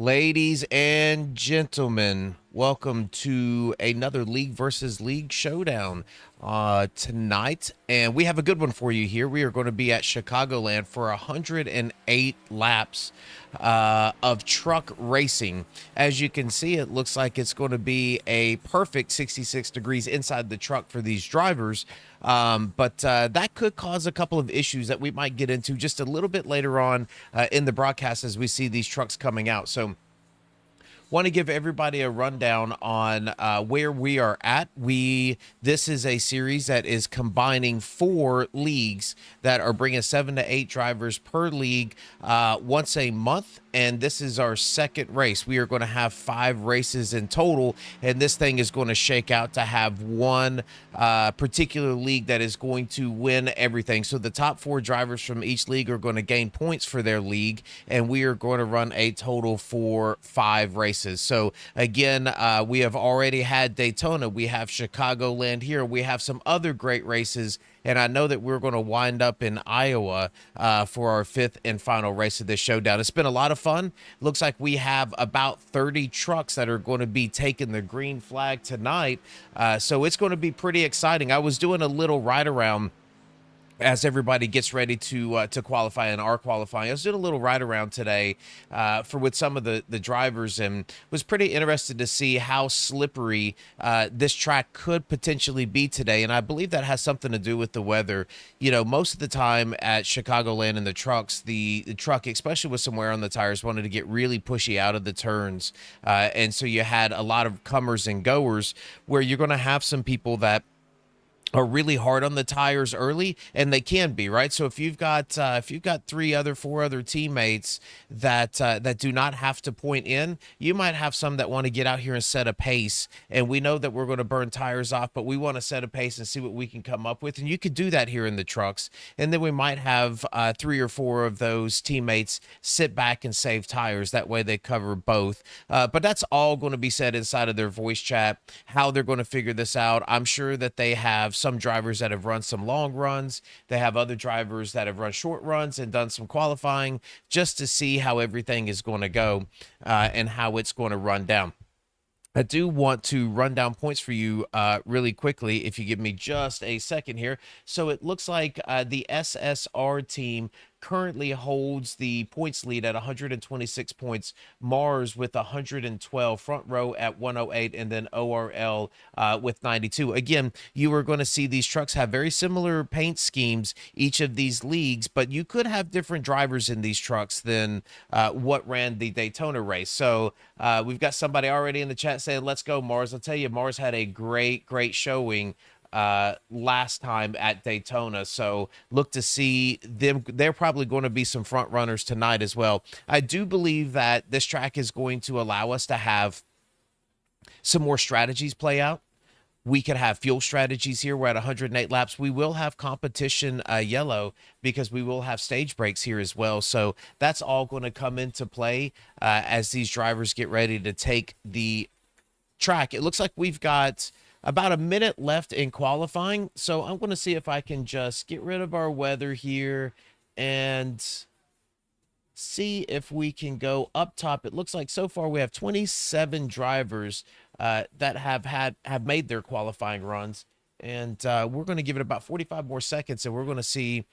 Ladies and gentlemen, welcome to another League versus League showdown tonight. And we have a good one for you here. We are going to be at Chicagoland for 108 laps of truck racing. As you can see, it looks like it's going to be a perfect 66 degrees inside the truck for these drivers. But that could cause a couple of issues that we might get into just a little bit later on in the broadcast as we see these trucks coming out. So want to give everybody a rundown on where we are at. This is a series that is combining 4 leagues that are bringing 7 to 8 drivers per league once a month, and this is our second race. We are going to have 5 races in total, and this thing is going to shake out to have one particular league that is going to win everything. So the top 4 drivers from each league are going to gain points for their league, and we are going to run a total for 5 races. So again, we have already had Daytona. We have Chicagoland here. We have some other great races. And I know that we're going to wind up in Iowa for our 5th and final race of this showdown. It's been a lot of fun. Looks like we have about 30 trucks that are going to be taking the green flag tonight. So it's going to be pretty exciting. I was doing a little ride around as everybody gets ready to qualify and are qualifying. I was doing a little ride around today with some of the drivers, and was pretty interested to see how slippery this track could potentially be today. And I believe that has something to do with the weather. You know, most of the time at Chicagoland in the trucks, the truck, especially with some wear on the tires, wanted to get really pushy out of the turns. And so you had a lot of comers and goers where you're going to have some people that are really hard on the tires early, and they can be, right? So if you've got 4 other teammates that do not have to point in, you might have some that want to get out here and set a pace. And we know that we're going to burn tires off, but we want to set a pace and see what we can come up with. And you could do that here in the trucks. And then we might have 3 or 4 of those teammates sit back and save tires. That way they cover both. But that's all going to be said inside of their voice chat, how they're going to figure this out. I'm sure that they have some drivers that have run some long runs. They have other drivers that have run short runs and done some qualifying just to see how everything is going to go and how it's going to run down. I do want to run down points for you really quickly if you give me just a second here. So it looks like the SSR team currently holds the points lead at 126 points. Mars with 112, front row at 108, and then ORL with 92. Again, you are going to see these trucks have very similar paint schemes, each of these leagues, but you could have different drivers in these trucks than what ran the Daytona race. So we've got somebody already in the chat saying, let's go, Mars. I'll tell you, Mars had a great showing last time at Daytona, so look to see them. They're probably going to be some front runners tonight as well. I do believe that this track is going to allow us to have some more strategies play out. We could have fuel strategies here. We're at 108 laps. We will have competition yellow because we will have stage breaks here as well. So that's all going to come into play as these drivers get ready to take the track. It looks like we've got about a minute left in qualifying. So I'm going to see if I can just get rid of our weather here and see if we can go up top. It looks like so far we have 27 drivers that have made their qualifying runs. And we're going to give it about 45 more seconds, and we're going to see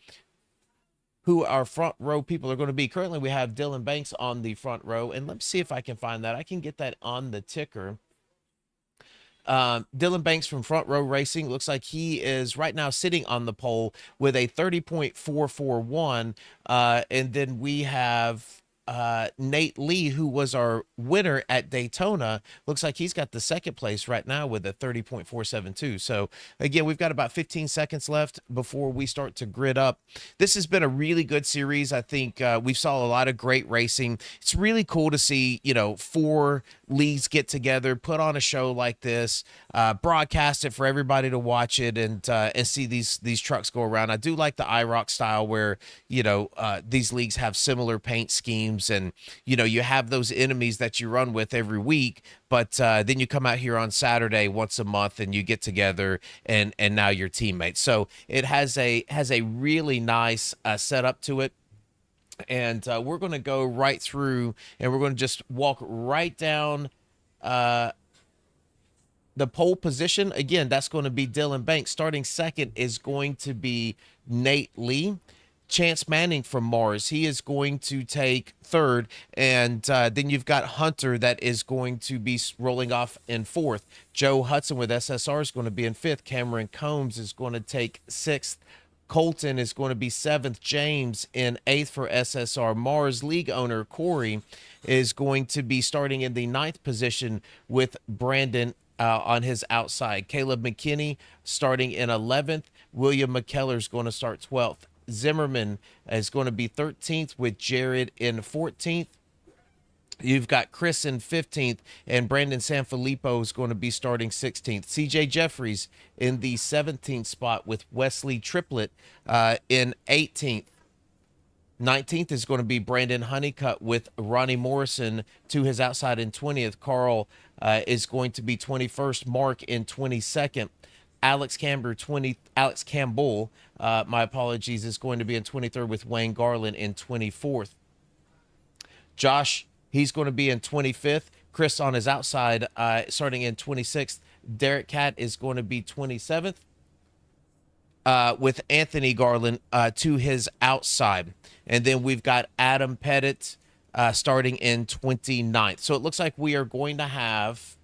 who our front row people are going to be. Currently, we have Dylan Banks on the front row. And let's see if I can find that. I can get that on the ticker. Dylan Banks from Front Row Racing looks like he is right now sitting on the pole with a 30.441. And then we have Nate Lee, who was our winner at Daytona. Looks like he's got the second place right now with a 30.472. So again, we've got about 15 seconds left before we start to grid up. This has been a really good series. I think we saw a lot of great racing. It's really cool to see, 4 leagues get together, put on a show like this, broadcast it for everybody to watch it, and see these trucks go around. I do like the IROC style where, these leagues have similar paint schemes, and you have those enemies that you run with every week, but then you come out here on Saturday once a month and you get together and now you're teammates. So it has a really nice setup to it. And we're going to go right through, and we're going to just walk right down uh, the pole position. Again, that's going to be Dylan Banks. Starting second is going to be Nate Lee. Chance Manning from Mars, he is going to take third. And then you've got Hunter that is going to be rolling off in fourth. Joe Hudson with SSR is going to be in fifth. Cameron Combs is going to take sixth. Colton is going to be seventh. James in eighth for SSR. Mars league owner Corey is going to be starting in the ninth position with Brandon on his outside. Caleb McKinney starting in 11th. William McKellar is going to start 12th. Zimmerman is going to be 13th with Jared in 14th. You've got Chris in 15th, and Brandon Sanfilippo is going to be starting 16th. CJ Jeffries in the 17th spot with Wesley Triplett in 18th. 19th is going to be Brandon Honeycutt with Ronnie Morrison to his outside in 20th. Carl is going to be 21st. Mark in 22nd. Alex Campbell, my apologies, is going to be in 23rd with Wayne Garland in 24th. Josh, he's going to be in 25th. Chris on his outside, starting in 26th. Derek Cat is going to be 27th. With Anthony Garland to his outside. And then we've got Adam Pettit starting in 29th. So it looks like we are going to have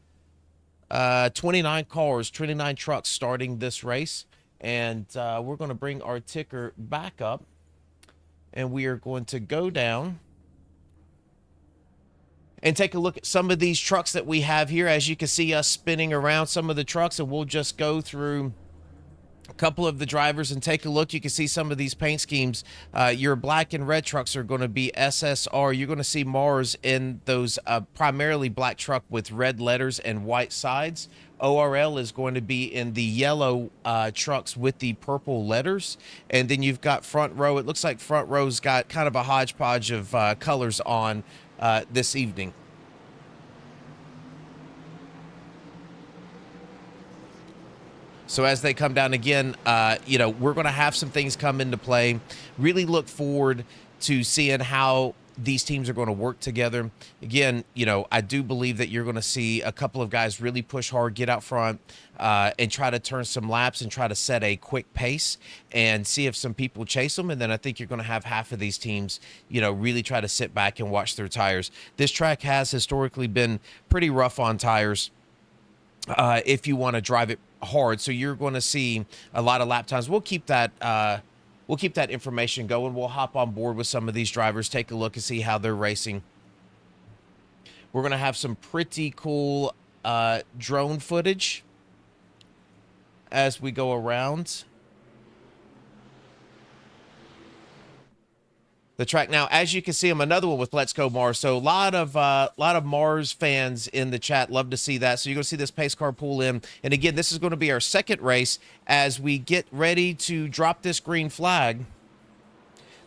29 cars, 29 trucks starting this race. And we're going to bring our ticker back up. And we are going to go down and take a look at some of these trucks that we have here. As you can see us spinning around some of the trucks, and we'll just go through a couple of the drivers and take a look. You can see some of these paint schemes. Your black and red trucks are going to be SSR. You're going to see Mars in those primarily black truck with red letters and white sides. ORL is going to be in the yellow trucks with the purple letters. And then you've got front row. It looks like front row's got kind of a hodgepodge of colors on this evening. So as they come down again, we're going to have some things come into play. Really look forward to seeing how these teams are going to work together. Again, I do believe that you're going to see a couple of guys really push hard, get out front, and try to turn some laps and try to set a quick pace and see if some people chase them. And then I think you're going to have half of these teams, really try to sit back and watch their tires. This track has historically been pretty rough on tires if you want to drive it hard. So you're going to see a lot of lap times. We'll keep that information going. We'll hop on board with some of these drivers, take a look and see how they're racing. We're going to have some pretty cool drone footage as we go around the track. Now, as you can see, I'm another one with Let's Go Mars. So a lot of Mars fans in the chat. Love to see that. So you're going to see this pace car pull in. And again, this is going to be our second race as we get ready to drop this green flag.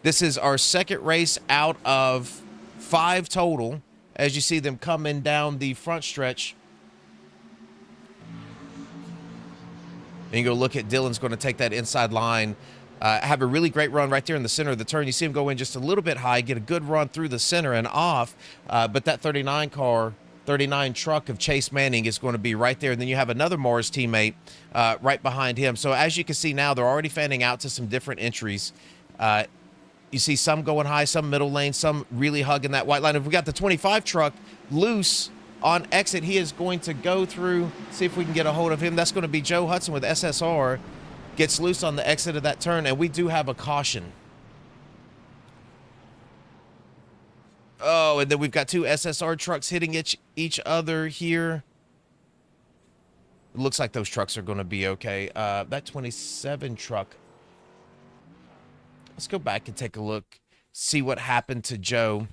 This is our second race out of 5 total as you see them coming down the front stretch. And you go look at Dylan's going to take that inside line. Have a really great run right there in the center of the turn. You see him go in just a little bit high, get a good run through the center and off. But that 39 truck of Chase Manning is going to be right there. And then you have another Mars teammate right behind him. So as you can see now, they're already fanning out to some different entries. You see some going high, some middle lane, some really hugging that white line. If we got the 25 truck loose on exit, he is going to go through, see if we can get a hold of him. That's going to be Joe Hudson with SSR. Gets loose on the exit of that turn, and we do have a caution. Oh, and then we've got 2 SSR trucks hitting each other here. It looks like those trucks are going to be okay. That 27 truck. Let's go back and take a look, see what happened to Joe.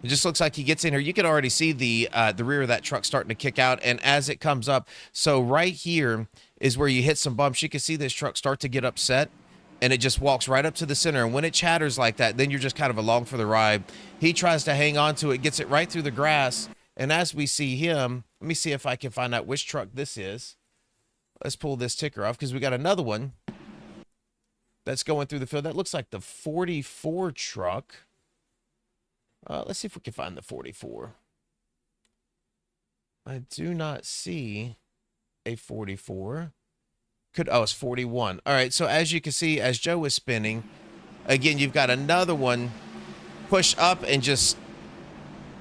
It just looks like he gets in here. You can already see the rear of that truck starting to kick out. And as it comes up, so right here is where you hit some bumps. You can see this truck start to get upset, and it just walks right up to the center. And when it chatters like that, then you're just kind of along for the ride. He tries to hang on to it, gets it right through the grass. And as we see him, let me see if I can find out which truck this is. Let's pull this ticker off because we got another one that's going through the field. That looks like the 44 truck. Let's see if we can find the 44. I do not see a 44. Oh, it's 41. All right, so as you can see, as Joe is spinning, again, you've got another one push up and just,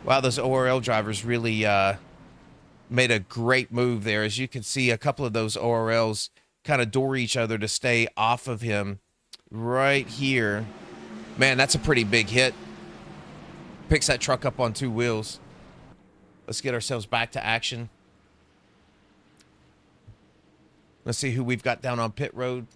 wow, those ORL drivers really made a great move there. As you can see, a couple of those ORLs kind of door each other to stay off of him right here. Man, that's a pretty big hit. Picks that truck up on two wheels. Let's get ourselves back to action. Let's see who we've got down on pit road.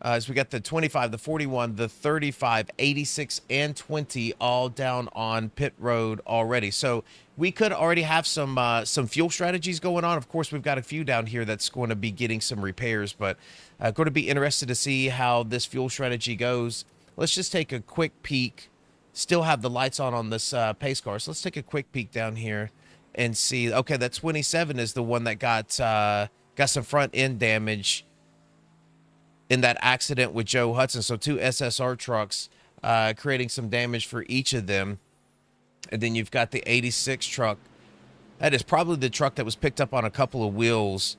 As we got the 25, the 41, the 35, 86, and 20 all down on pit road already. So we could already have some fuel strategies going on. Of course, we've got a few down here that's going to be getting some repairs, but going to be interested to see how this fuel strategy goes. Let's just take a quick peek. Still have the lights on this pace car, so let's take a quick peek down here and see. Okay, that 27 is the one that got some front end damage in that accident with Joe Hudson. So two SSR trucks creating some damage for each of them. And then you've got the 86 truck. That is probably the truck that was picked up on a couple of wheels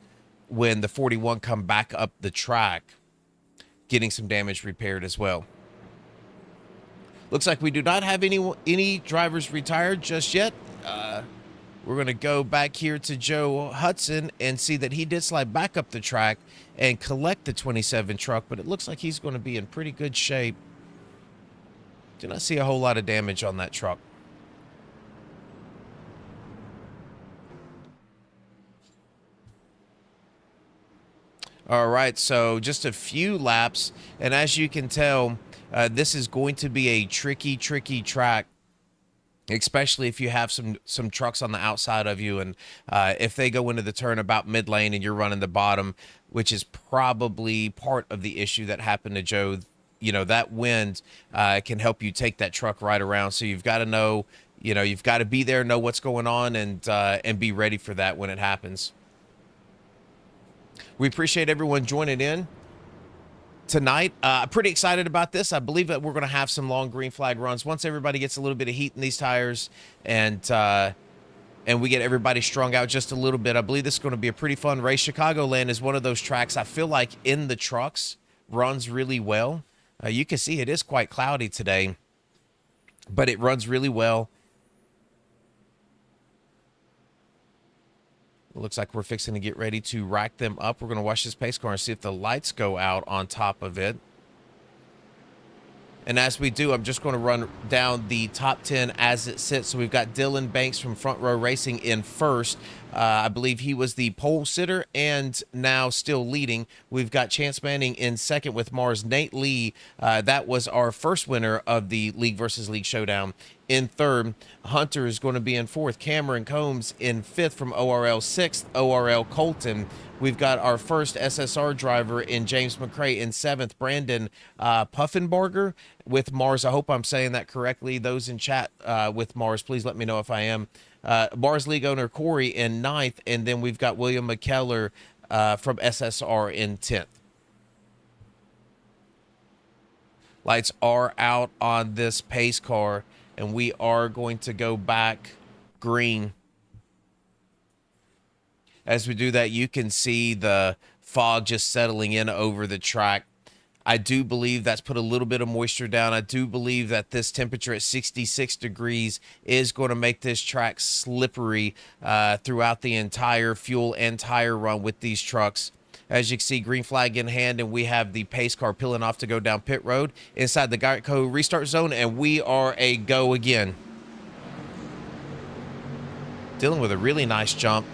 when the 41 come back up the track, getting some damage repaired as well. Looks like we do not have any drivers retired just yet. We're going to go back here to Joe Hudson and see that he did slide back up the track and collect the 27 truck, but it looks like he's going to be in pretty good shape. Do not see a whole lot of damage on that truck. All right, so just a few laps, and as you can tell, this is going to be a tricky track, especially if you have some trucks on the outside of you, and if they go into the turn about mid lane and you're running the bottom, which is probably part of the issue that happened to Joe. You know, that wind can help you take that truck right around. So you've got to know, you've got to be there, know what's going on, and be ready for that when it happens. We appreciate everyone joining in tonight. Pretty excited about this. I believe that we're going to have some long green flag runs once everybody gets a little bit of heat in these tires, and we get everybody strung out just a little bit. I believe this is going to be a pretty fun race. Chicagoland is one of those tracks I feel like in the trucks runs really well. You can see it is quite cloudy today, but it runs really well. It looks like we're fixing to get ready to rack them up. We're going to watch this pace car and see if the lights go out on top of it. And as we do, I'm just going to run down the top 10 as it sits. So we've got Dylan Banks from Front Row Racing in first. I believe he was the pole sitter and now still leading. We've got Chance Manning in second with Mars. Nate Lee, that was our first winner of the League versus League Showdown. In third, Hunter is going to be in fourth. Cameron Combs in fifth from ORL. Sixth, ORL Colton. We've got our first SSR driver in James McCrae in seventh. Brandon Puffenbarger with Mars. I hope I'm saying that correctly. Those in chat with Mars, please let me know if I am. Mars League owner Corey in ninth. And then we've got William McKellar from SSR in 10th. Lights are out on this pace car, and we are going to go back green. As we do that, you can see the fog just settling in over the track. I do believe that's put a little bit of moisture down. I do believe that this temperature at 66 degrees is going to make this track slippery throughout the entire fuel and tire run with these trucks. As you can see, green flag in hand, and we have the pace car peeling off to go down pit road inside the Geico restart zone, and we are a go again. Dealing with a really nice jump.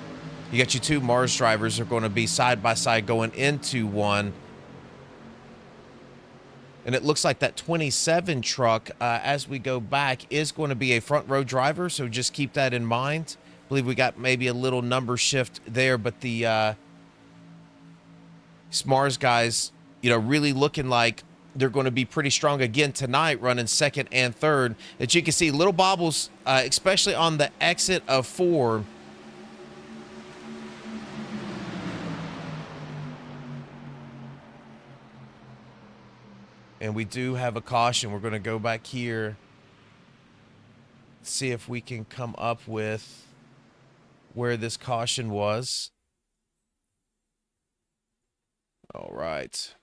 You got your two Mars drivers are going to be side by side going into one. And it looks like that 27 truck, as we go back, is going to be a front row driver, so just keep that in mind. I believe we got maybe a little number shift there, but the Mars guys, really looking like they're going to be pretty strong again tonight, running second and third. As you can see, little bobbles, especially on the exit of 4. And we do have a caution. We're going to go back here, see if we can come up with where this caution was. All right.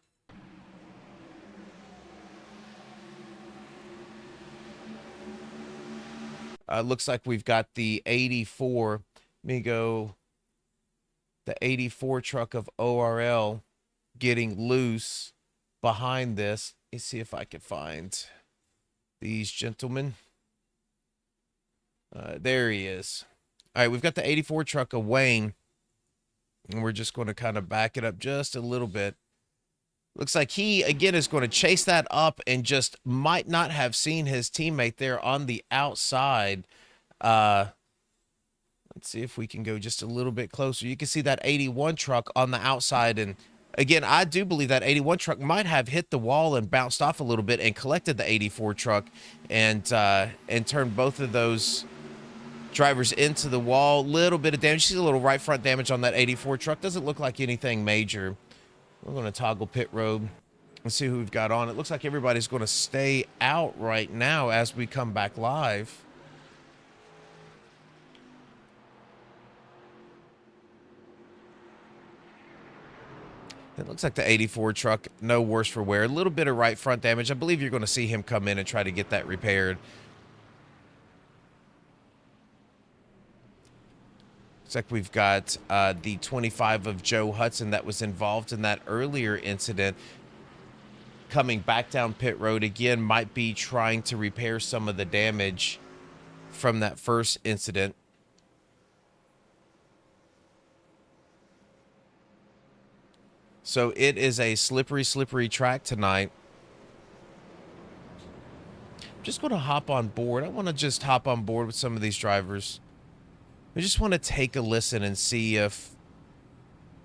Looks like we've got the 84. Let me go. The 84 truck of ORL getting loose behind this. Let's see if I can find these gentlemen. There he is. All right, we've got the 84 truck of Wayne, and we're just going to kind of back it up just a little bit. Looks like he, again, is going to chase that up and just might not have seen his teammate there on the outside. Let's see if we can go just a little bit closer. You can see that 81 truck on the outside. And again, I do believe that 81 truck might have hit the wall and bounced off a little bit and collected the 84 truck and turned both of those drivers into the wall. Little bit of damage. You see a little right front damage on that 84 truck. Doesn't look like anything major. We're going to toggle pit road and see who we've got on. It looks like everybody's going to stay out right now as we come back live. It looks like the 84 truck, no worse for wear. A little bit of right front damage. I believe you're going to see him come in and try to get that repaired. Looks like we've got the 25 of Joe Hudson that was involved in that earlier incident coming back down pit road again. Might be trying to repair some of the damage from that first incident. So it is a slippery, slippery track tonight. I'm just going to hop on board. I want to just hop on board with some of these drivers. I just want to take a listen and see if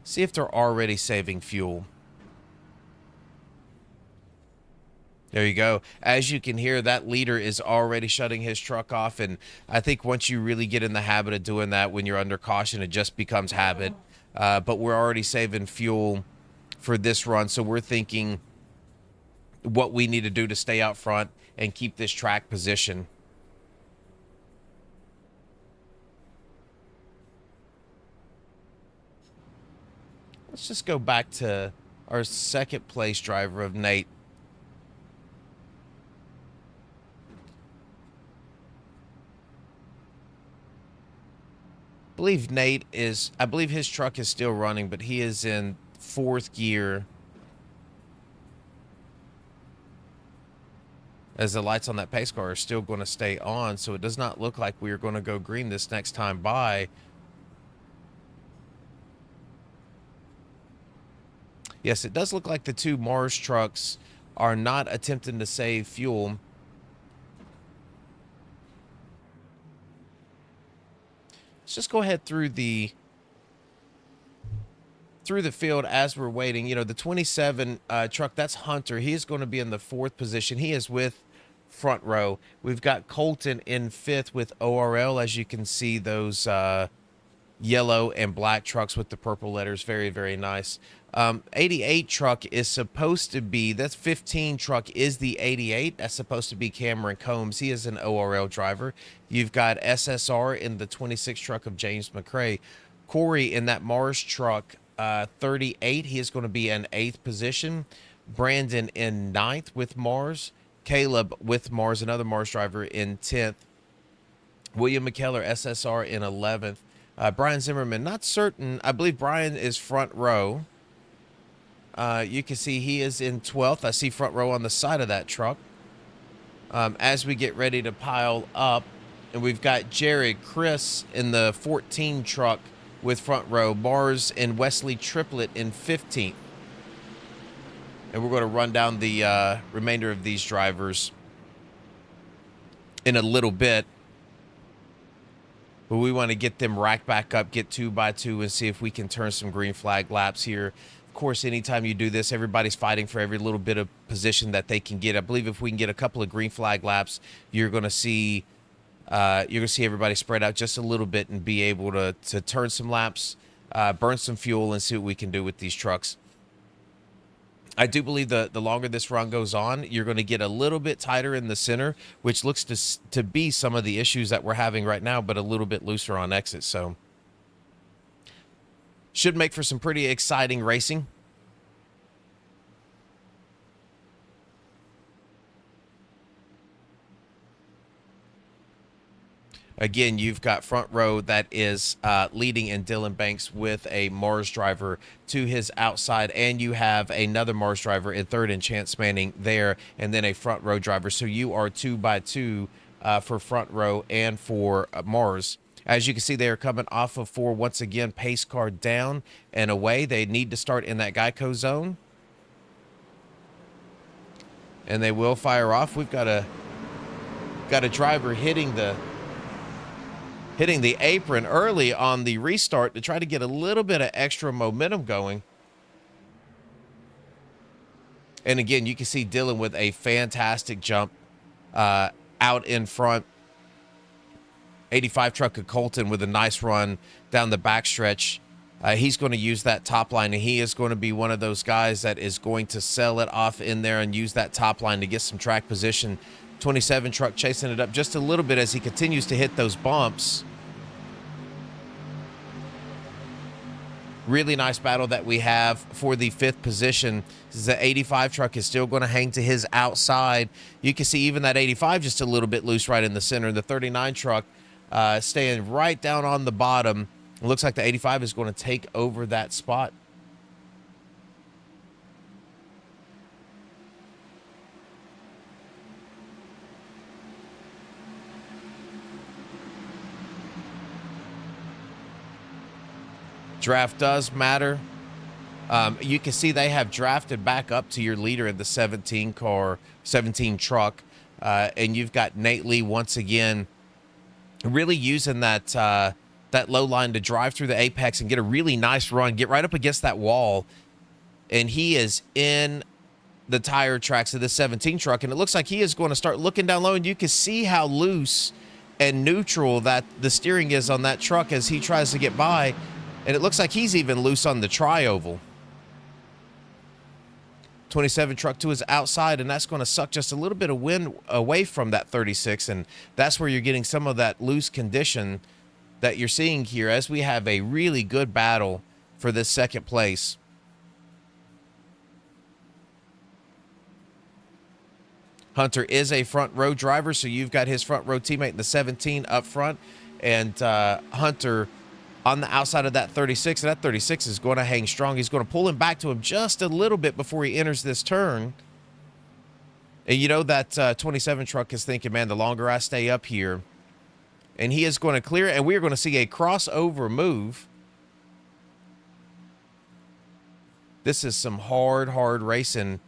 they're already saving fuel. There you go. As you can hear, that leader is already shutting his truck off. And I think once you really get in the habit of doing that when you're under caution, it just becomes habit. But we're already saving fuel for this run. So we're thinking what we need to do to stay out front and keep this track position. Let's just go back to our second place driver of Nate. I believe his truck is still running, but he is in fourth gear. As the lights on that pace car are still going to stay on, so it does not look like we are going to go green this next time by. Yes, it does look like the two Mars trucks are not attempting to save fuel. Let's just go ahead through the field as we're waiting. You know, the 27 truck, that's Hunter. He is going to be in the fourth position. He is with front row. We've got Colton in fifth with ORL. As you can see, those yellow and black trucks with the purple letters. Very, very nice. 88 truck is supposed to be, that's 15 truck is the 88. That's supposed to be Cameron Combs. He is an ORL driver. You've got SSR in the 26 truck of James McCrae. Corey in that Mars truck, 38. He is going to be in 8th position. Brandon in 9th with Mars. Caleb with Mars, another Mars driver, in 10th. William McKellar, SSR, in 11th. Brian Zimmerman, not certain. I believe Brian is front row. You can see he is in 12th. I see front row on the side of that truck. As we get ready to pile up, and we've got Jared Chris in the 14 truck with front row. Mars and Wesley Triplett in 15th. And we're going to run down the remainder of these drivers in a little bit. But we want to get them racked back up, get 2x2, and see if we can turn some green flag laps here. Of course, anytime you do this, everybody's fighting for every little bit of position that they can get. I believe if we can get a couple of green flag laps, you're going to see everybody spread out just a little bit and be able to turn some laps, burn some fuel, and see what we can do with these trucks. I do believe the longer this run goes on, you're going to get a little bit tighter in the center, which looks to be some of the issues that we're having right now, but a little bit looser on exit. So should make for some pretty exciting racing. Again, you've got front row that is leading in Dylan Banks with a Mars driver to his outside, and you have another Mars driver in third and Chance Manning there, and then a front row driver. So you are 2 by 2 for front row and for Mars. As you can see, they are coming off of 4 once again, pace car down and away. They need to start in that Geico zone, and they will fire off. We've got a driver hitting the apron early on the restart to try to get a little bit of extra momentum going. And again, you can see Dylan with a fantastic jump out in front. 85 truck of Colton with a nice run down the backstretch. He's going to use that top line, and he is going to be one of those guys that is going to sell it off in there and use that top line to get some track position. 27 truck chasing it up just a little bit as he continues to hit those bumps. Really nice battle that we have for the 5th position. The 85 truck is still going to hang to his outside. You can see even that 85 just a little bit loose right in the center. The 39 truck staying right down on the bottom. It looks like the 85 is going to take over that spot. Draft does matter. You can see they have drafted back up to your leader in the 17 truck. And you've got Nate Lee once again really using that low line to drive through the apex and get a really nice run, get right up against that wall. And he is in the tire tracks of the 17 truck. And it looks like he is going to start looking down low, and you can see how loose and neutral that the steering is on that truck as he tries to get by. And it looks like he's even loose on the tri-oval. 27 truck to his outside, and that's going to suck just a little bit of wind away from that 36, and that's where you're getting some of that loose condition that you're seeing here as we have a really good battle for this 2nd place. Hunter is a front row driver, so you've got his front row teammate in the 17 up front, and Hunter on the outside of that 36, and that 36 is going to hang strong. He's going to pull him back to him just a little bit before he enters this turn. And you know that 27 truck is thinking, man, the longer I stay up here. And he is going to clear, and we are going to see a crossover move. This is some hard racing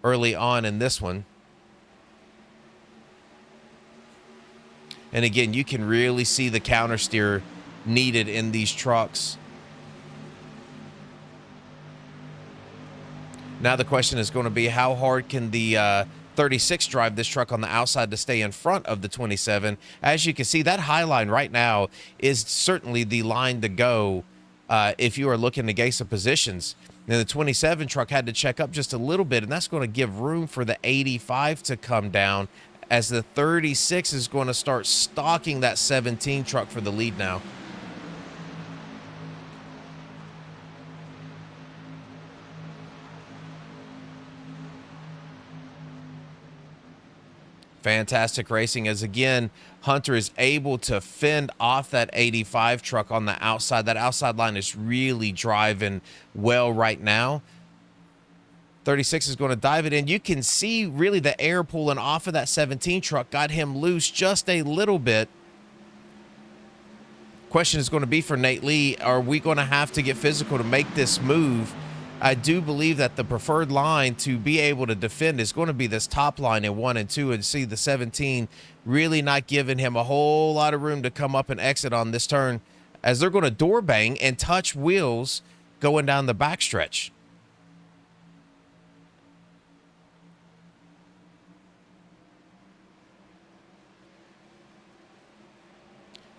early on in this one. And again, you can really see the counter steer needed in these trucks. Now the question is going to be, how hard can the 36 drive this truck on the outside to stay in front of the 27? As you can see, that high line right now is certainly the line to go if you are looking to gain some positions. And the 27 truck had to check up just a little bit, and that's going to give room for the 85 to come down, as the 36 is going to start stalking that 17 truck for the lead now. Fantastic racing as, again, Hunter is able to fend off that 85 truck on the outside. That outside line is really driving well right now. 36 is going to dive it in. You can see really the air pulling off of that 17 truck got him loose just a little bit. Question is going to be for Nate Lee, are we going to have to get physical to make this move? I do believe that the preferred line to be able to defend is going to be this top line in 1 and 2, and see the 17 really not giving him a whole lot of room to come up and exit on this turn, as they're going to door bang and touch wheels going down the backstretch.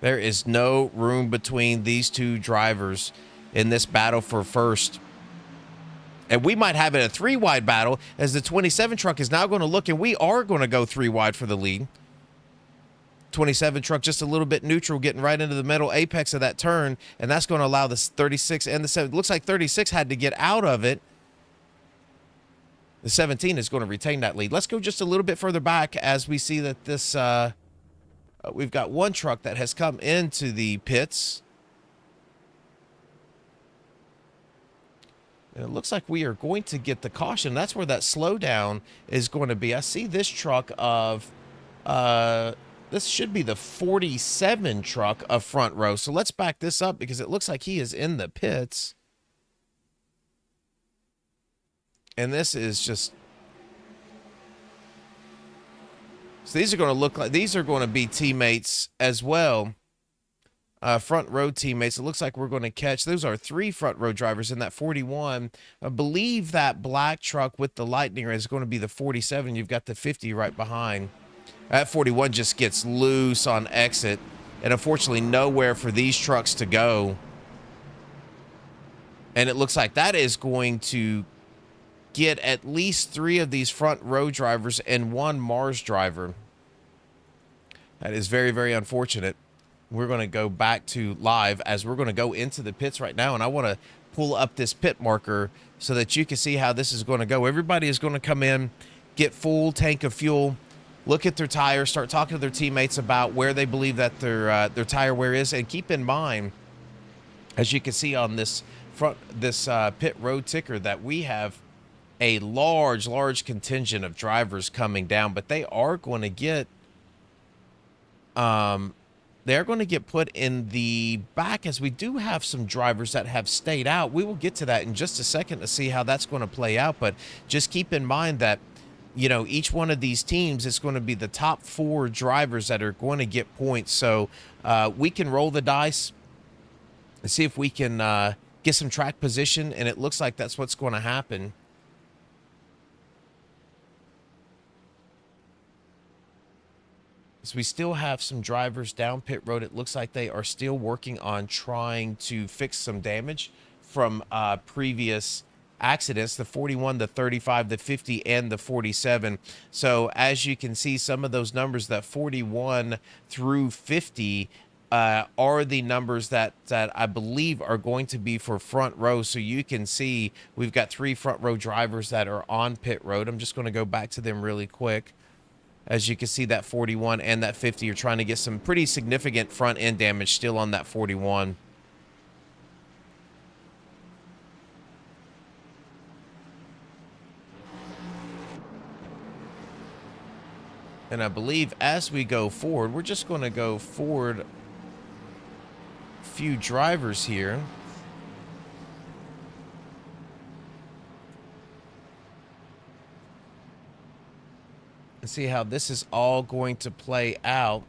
There is no room between these two drivers in this battle for first. And we might have it a 3-wide battle as the 27 truck is now going to look, and we are going to go 3-wide for the lead. 27 truck just a little bit neutral, getting right into the middle apex of that turn, and that's going to allow the 36 and the 7. Looks like 36 had to get out of it. The 17 is going to retain that lead. Let's go just a little bit further back as we see that this we've got one truck that has come into the pits. And it looks like we are going to get the caution. That's where that slowdown is going to be. I see this truck of this should be the 47 truck of front row. So let's back this up because it looks like he is in the pits. And this is just... So these are going to look like... These are going to be teammates as well. Front row teammates. It looks like we're going to catch... Those are 3 front row drivers in that 41. I believe that black truck with the lightning is going to be the 47. You've got the 50 right behind. That 41 just gets loose on exit. And unfortunately, nowhere for these trucks to go. And it looks like that is going to get at least 3 of these front row drivers and 1 Mars driver. That is very, very unfortunate. We're going to go back to live as we're going to go into the pits right now. And I want to pull up this pit marker so that you can see how this is going to go. Everybody is going to come in, get full tank of fuel, look at their tires, start talking to their teammates about where they believe that their tire wear is. And keep in mind, as you can see on this pit road ticker, that we have a large contingent of drivers coming down, but they are going to get they're going to get put in the back, as we do have some drivers that have stayed out. We will get to that in just a second to see how that's going to play out, but just keep in mind that, you know, each one of these teams is going to be the top 4 drivers that are going to get points. So we can roll the dice and see if we can get some track position, and it looks like that's what's going to happen. So we still have some drivers down pit road. It looks like they are still working on trying to fix some damage from previous accidents, the 41, the 35, the 50, and the 47. So as you can see, some of those numbers, that 41 through 50, are the numbers that I believe are going to be for front row. So you can see we've got 3 front row drivers that are on pit road. I'm just going to go back to them really quick. As you can see, that 41 and that 50 are trying to get some pretty significant front end damage still on that 41. And I believe as we go forward, we're just going to go forward a few drivers here. And see how this is all going to play out.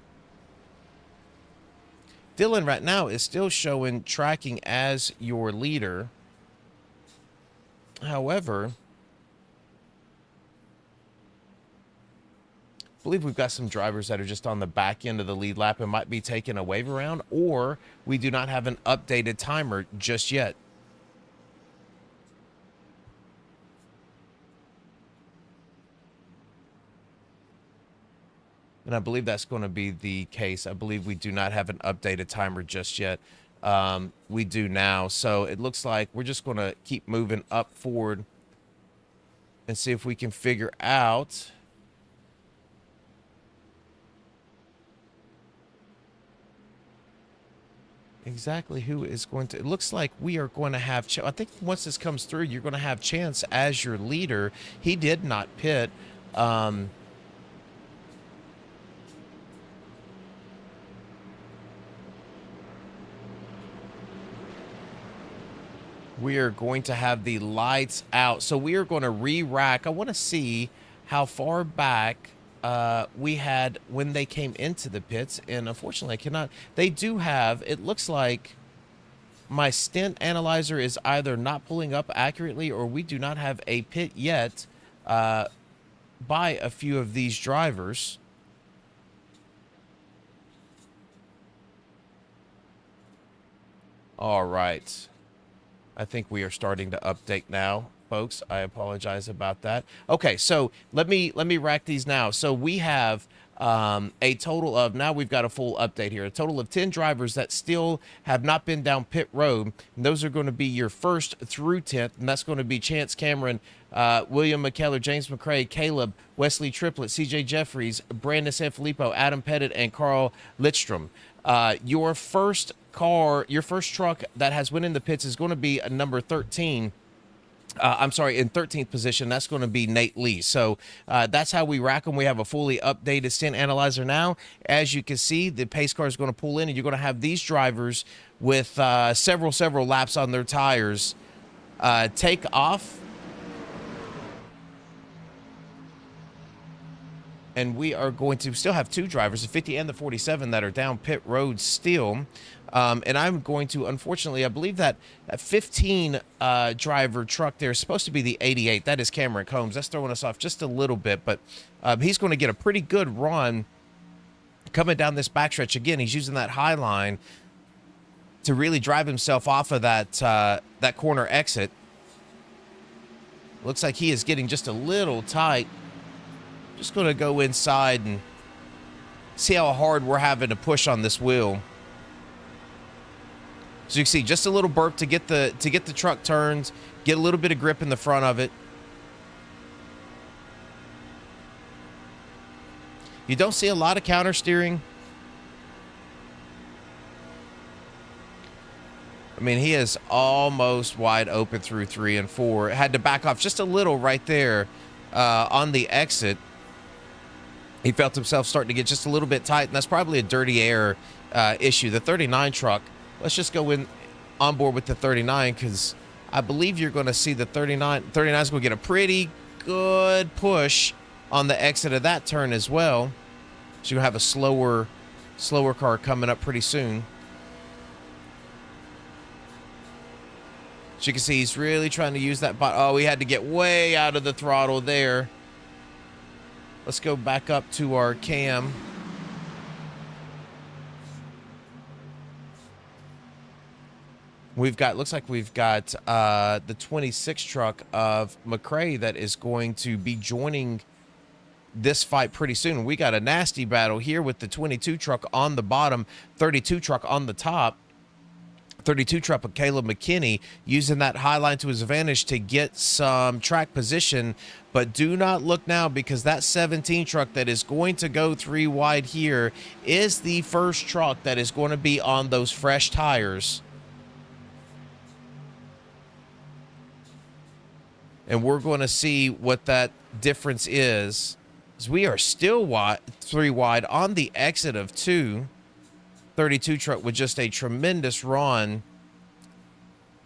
Dylan right now is still showing tracking as your leader. However, I believe we've got some drivers that are just on the back end of the lead lap and might be taking a wave around, or we do not have an updated timer just yet. And I believe that's going to be the case. I believe we do not have an updated timer just yet. We do now. So it looks like we're just going to keep moving up forward and see if we can figure out exactly who is going to... It looks like we are going to have... I think once this comes through, you're going to have Chance as your leader. He did not pit. We are going to have the lights out. So we are going to re-rack. I want to see how far back we had when they came into the pits. And unfortunately, I cannot. They do have, it looks like my stint analyzer is either not pulling up accurately, or we do not have a pit yet by a few of these drivers. All right. I think we are starting to update now. folks. I apologize about that. Okay, so let me rack these now. So we have a total of, now we've got a full update here, a total of 10 drivers that still have not been down pit road. And those are going to be your first through 10th, and that's going to be Chance Cameron, William McKellar, James McCrae, Caleb, Wesley Triplett, CJ Jeffries, Brandon Sanfilippo, Adam Pettit, and Carl Lidstrom. Your first truck that has went in the pits is going to be a number 13. I'm sorry, in 13th position, that's going to be Nate Lee. So that's how we rack them. We have a fully updated stint analyzer now. As you can see, the pace car is going to pull in, and you're going to have these drivers with several laps on their tires take off. And we are going to still have two drivers, the 50 and the 47, that are down pit road still. And I'm going to, unfortunately, I believe that 15 driver truck there is supposed to be the 88. That is Cameron Combs. That's throwing us off just a little bit, but he's going to get a pretty good run coming down this backstretch. Again, he's using that high line to really drive himself off of that corner exit. Looks like he is getting just a little tight. Just going to go inside and see how hard we're having to push on this wheel. So you can see just a little burp to get the truck turned, get a little bit of grip in the front of it. You don't see a lot of counter steering. I mean, he is almost wide open through 3 and 4. Had to back off just a little right there on the exit. He felt himself starting to get just a little bit tight, and that's probably a dirty air issue. The 39 truck, let's just go in on board with the 39, because I believe you're going to see the 39. 39 is going to get a pretty good push on the exit of that turn as well. So you'll have a slower car coming up pretty soon. So you can see he's really trying to use that. Oh, he had to get way out of the throttle there. Let's go back up to our cam. Looks like we've got the 26 truck of McCrae that is going to be joining this fight pretty soon. We got a nasty battle here with the 22 truck on the bottom, 32 truck on the top. 32 truck of Caleb McKinney using that high line to his advantage to get some track position. But do not look now, because that 17 truck that is going to go 3 wide here is the first truck that is going to be on those fresh tires. And we're going to see what that difference is. As we are still 3 wide on the exit of 2. 32 truck with just a tremendous run.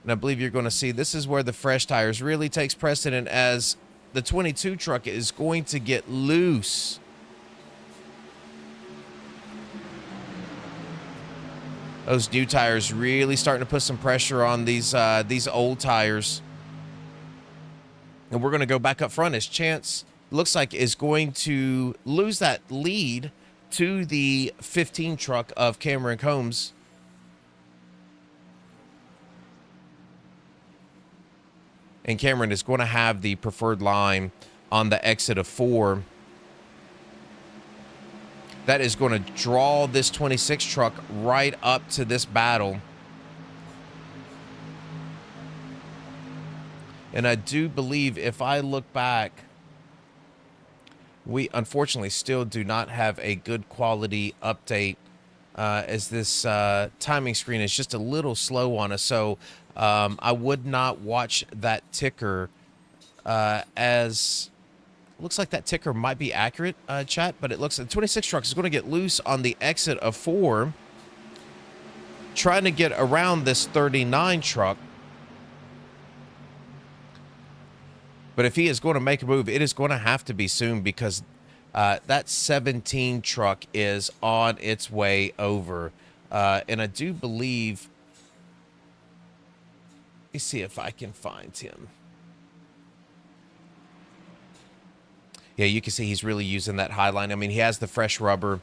And I believe you're going to see this is where the fresh tires really takes precedent, as the 22 truck is going to get loose. Those new tires really starting to put some pressure on these old tires. And we're going to go back up front as Chance looks like is going to lose that lead to the 15 truck of Cameron Combs. And Cameron is going to have the preferred line on the exit of 4. That is going to draw this 26 truck right up to this battle. And I do believe, if I look back, we unfortunately still do not have a good quality update, as this timing screen is just a little slow on us. So I would not watch that ticker, as looks like that ticker might be accurate, chat, but it looks like the 26 truck is going to get loose on the exit of 4, trying to get around this 39 truck. But if he is going to make a move, it is going to have to be soon, because that 17 truck is on its way over. And I do believe, let me see if I can find him. Yeah, you can see he's really using that high line. I mean, he has the fresh rubber.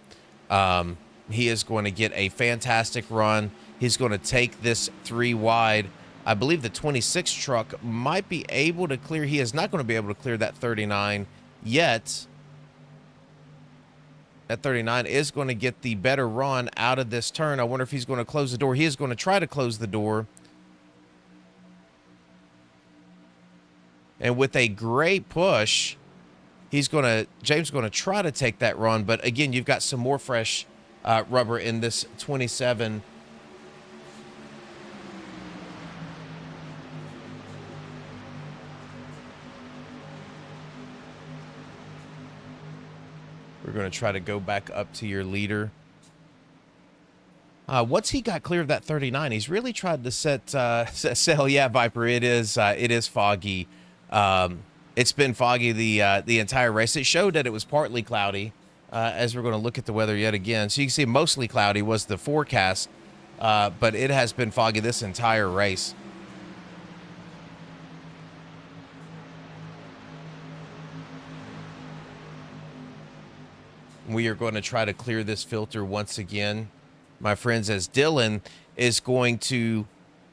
He is going to get a fantastic run. He's going to take this 3 wide I believe the 26 truck might be able to clear. He is not going to be able to clear that 39 yet. That 39 is going to get the better run out of this turn. I wonder if he's going to close the door. He is going to try to close the door. And with a great push, James is going to try to take that run. But again, you've got some more fresh rubber in this 27. We're going to try to go back up to your leader. Once he got clear of that 39, he's really tried to set sail. Yeah, Viper, it is foggy. It's been foggy the entire race. It showed that it was partly cloudy, as we're going to look at the weather yet again. So you can see mostly cloudy was the forecast, but it has been foggy this entire race. We are going to try to clear this filter once again, my friends, as Dylan is going to...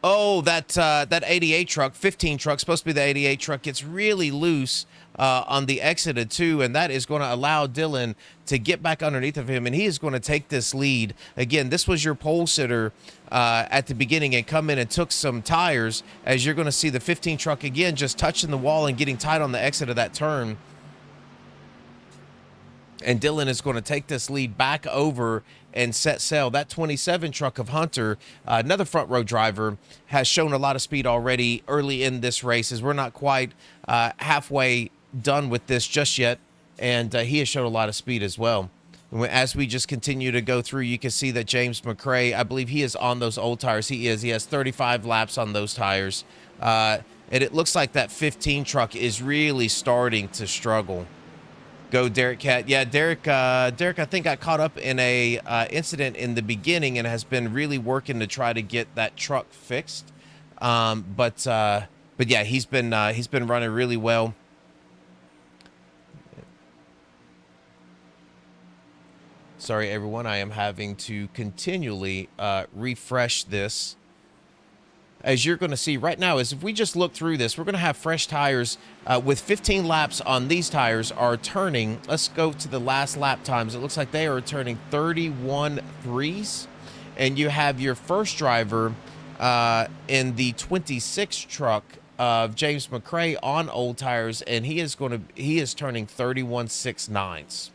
Oh, that 88 truck, 15 truck, supposed to be the 88 truck, gets really loose on the exit of 2, and that is going to allow Dylan to get back underneath of him, and he is going to take this lead. Again, this was your pole sitter at the beginning and come in and took some tires, as you're going to see the 15 truck again just touching the wall and getting tight on the exit of that turn. And Dylan is going to take this lead back over and set sail. That 27 truck of Hunter, another front row driver, has shown a lot of speed already early in this race, as we're not quite halfway done with this just yet. And he has shown a lot of speed as well. As we just continue to go through, you can see that James McCrae, I believe he is on those old tires. He is. He has 35 laps on those tires. And it looks like that 15 truck is really starting to struggle. Go Derek Cat. Yeah, Derek I think got caught up in a incident in the beginning and has been really working to try to get that truck fixed. But yeah, he's been running really well. Sorry everyone, I am having to continually refresh this. As you're going to see right now, is if we just look through this, we're going to have fresh tires with 15 laps on these tires are turning. Let's go to the last lap times. It looks like they are turning 31.3s. And you have your first driver in the 26 truck of James McCrae on old tires, and he is turning 31.69s.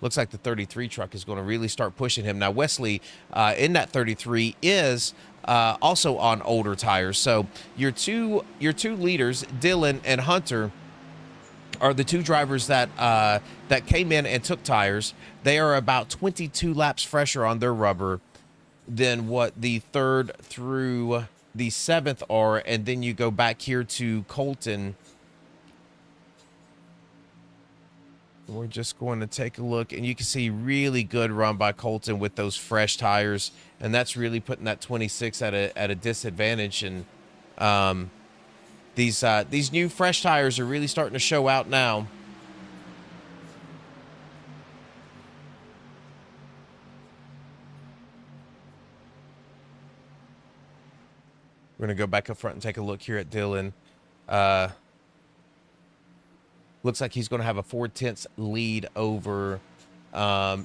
Looks like the 33 truck is going to really start pushing him. Now, Wesley in that 33 is also on older tires. So your two leaders, Dylan and Hunter, are the two drivers that came in and took tires. They are about 22 laps fresher on their rubber than what the 3rd through the 7th are. And then you go back here to Colton. We're just going to take a look, and you can see really good run by Colton with those fresh tires, and that's really putting that 26 at a disadvantage. And these new fresh tires are really starting to show out now. We're going to go back up front and take a look here at Dylan. Looks like he's going to have a 4/10 lead over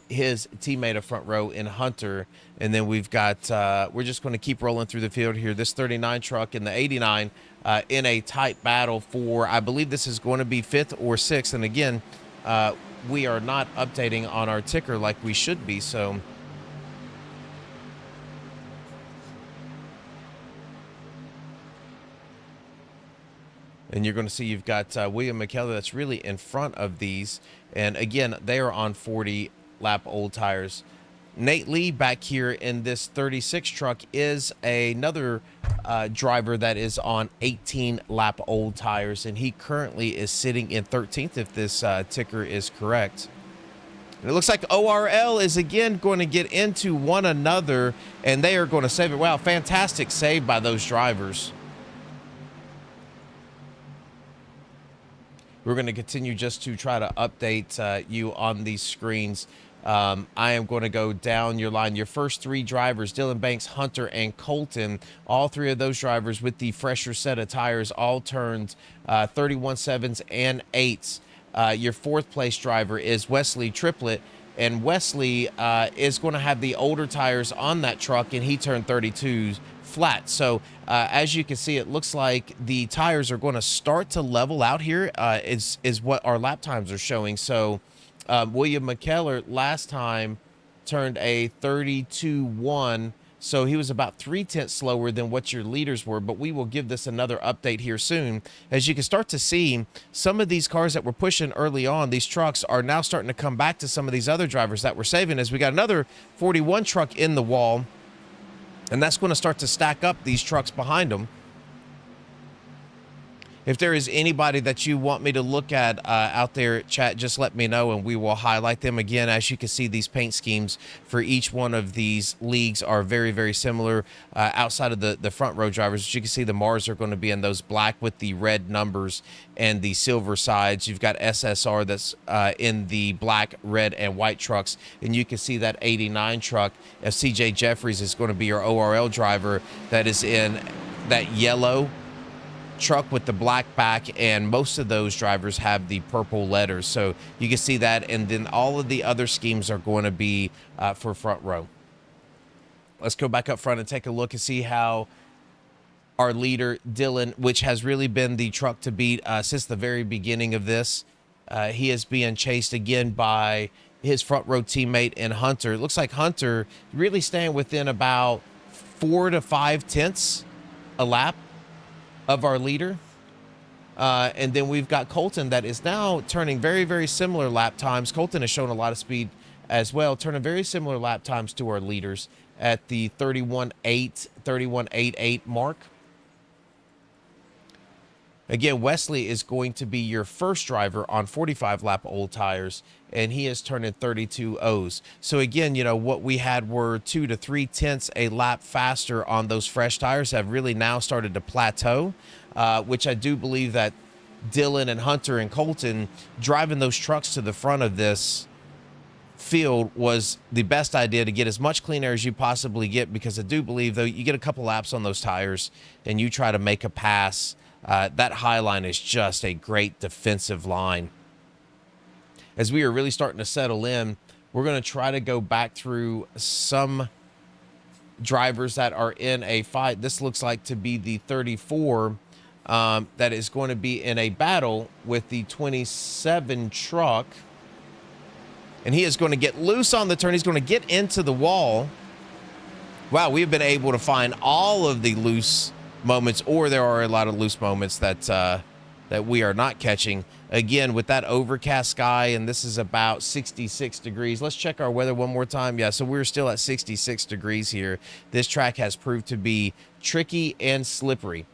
his teammate of front row in Hunter. And then we've got, we're just going to keep rolling through the field here. This 39 truck and the 89 in a tight battle for, I believe this is going to be 5th or 6th. And again, we are not updating on our ticker like we should be. So and you're going to see you've got William McKellar that's really in front of these. And again, they are on 40 lap old tires. Nate Lee back here in this 36 truck is another driver that is on 18 lap old tires. And he currently is sitting in 13th if this ticker is correct. And it looks like ORL is again going to get into one another, and they are going to save it. Wow, fantastic save by those drivers. We're going to continue just to try to update you on these screens. I am going to go down your line. Your first three drivers, Dylan Banks, Hunter, and Colton, all three of those drivers with the fresher set of tires, all turned 31 7s and 8s. Your fourth place driver is Wesley Triplett, and Wesley is going to have the older tires on that truck, and he turned 32s flat. So as you can see, it looks like the tires are going to start to level out here. Is what our lap times are showing. So William McKellar last time turned a 32-1, so he was about 3/10 slower than what your leaders were, but we will give this another update here soon. As you can start to see, some of these cars that were pushing early on, these trucks are now starting to come back to some of these other drivers that were saving, as we got another 41 truck in the wall, and that's going to start to stack up these trucks behind them. If there is anybody that you want me to look at out there, chat, just let me know and we will highlight them. Again, as you can see, these paint schemes for each one of these leagues are very, very similar. Outside of the front row drivers, as you can see, the Mars are going to be in those black with the red numbers and the silver sides. You've got SSR that's in the black, red, and white trucks. And you can see that 89 truck of CJ Jeffries is going to be your ORL driver that is in that yellow truck with the black back, and most of those drivers have the purple letters, so you can see that. And then all of the other schemes are going to be for front row. Let's go back up front and take a look and see how our leader Dylan, which has really been the truck to beat since the very beginning of this, he is being chased again by his front row teammate in Hunter. It looks like Hunter really staying within about 4 to 5 tenths a lap of our leader. And then we've got Colton that is now turning very, very similar lap times. Colton has shown a lot of speed as well, turning very similar lap times to our leaders at the 31.8, 31.88 mark. Again, Wesley is going to be your first driver on 45 lap old tires, and he is turning 32 O's. So again, you know, what we had were 2 to 3 tenths a lap faster on those fresh tires have really now started to plateau, which I do believe that Dylan and Hunter and Colton driving those trucks to the front of this field was the best idea to get as much clean air as you possibly get, because I do believe, though, you get a couple laps on those tires and you try to make a pass, that high line is just a great defensive line. As we are really starting to settle in, we're going to try to go back through some drivers that are in a fight. This looks like to be the 34 that is going to be in a battle with the 27 truck. And he is going to get loose on the turn. He's going to get into the wall. Wow, we've been able to find all of the loose moments, or there are a lot of loose moments that that we are not catching. Again, with that overcast sky, and this is about 66 degrees. Let's check our weather one more time. Yeah, so we're still at 66 degrees here. This track has proved to be tricky and slippery.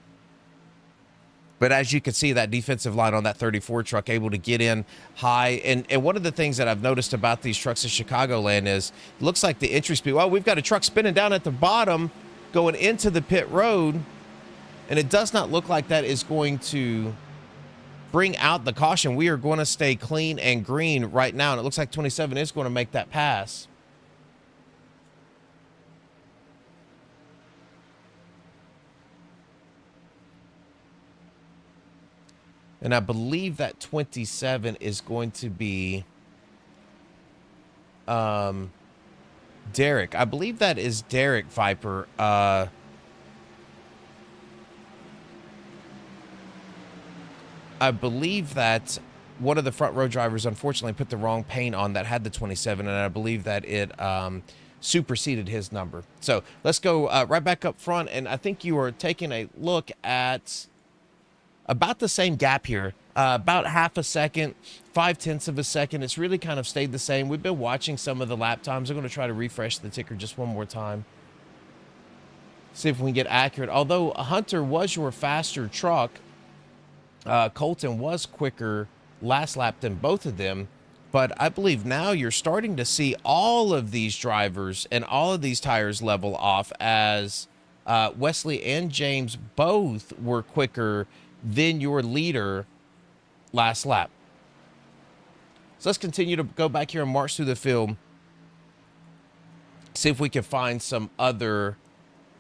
But as you can see, that defensive line on that 34 truck able to get in high. And one of the things that I've noticed about these trucks in Chicagoland is it looks like the entry speed. Well, we've got a truck spinning down at the bottom going into the pit road. And it does not look like that is going to bring out the caution. We are going to stay clean and green right now. And it looks like 27 is going to make that pass. And I believe that 27 is going to be Derek. I believe that is Derek Viper. I believe that one of the front row drivers unfortunately put the wrong paint on that had the 27, and I believe that it superseded his number. So let's go right back up front, and I think you are taking a look at about the same gap here, about half a second, 0.5 of a second. It's really kind of stayed the same. We've been watching some of the lap times. I'm going to try to refresh the ticker just one more time. See if we can get accurate. Although Hunter was your faster truck, Colton was quicker last lap than both of them. But I believe now you're starting to see all of these drivers and all of these tires level off, as Wesley and James both were quicker than your leader last lap. So let's continue to go back here and march through the field. See if we can find some other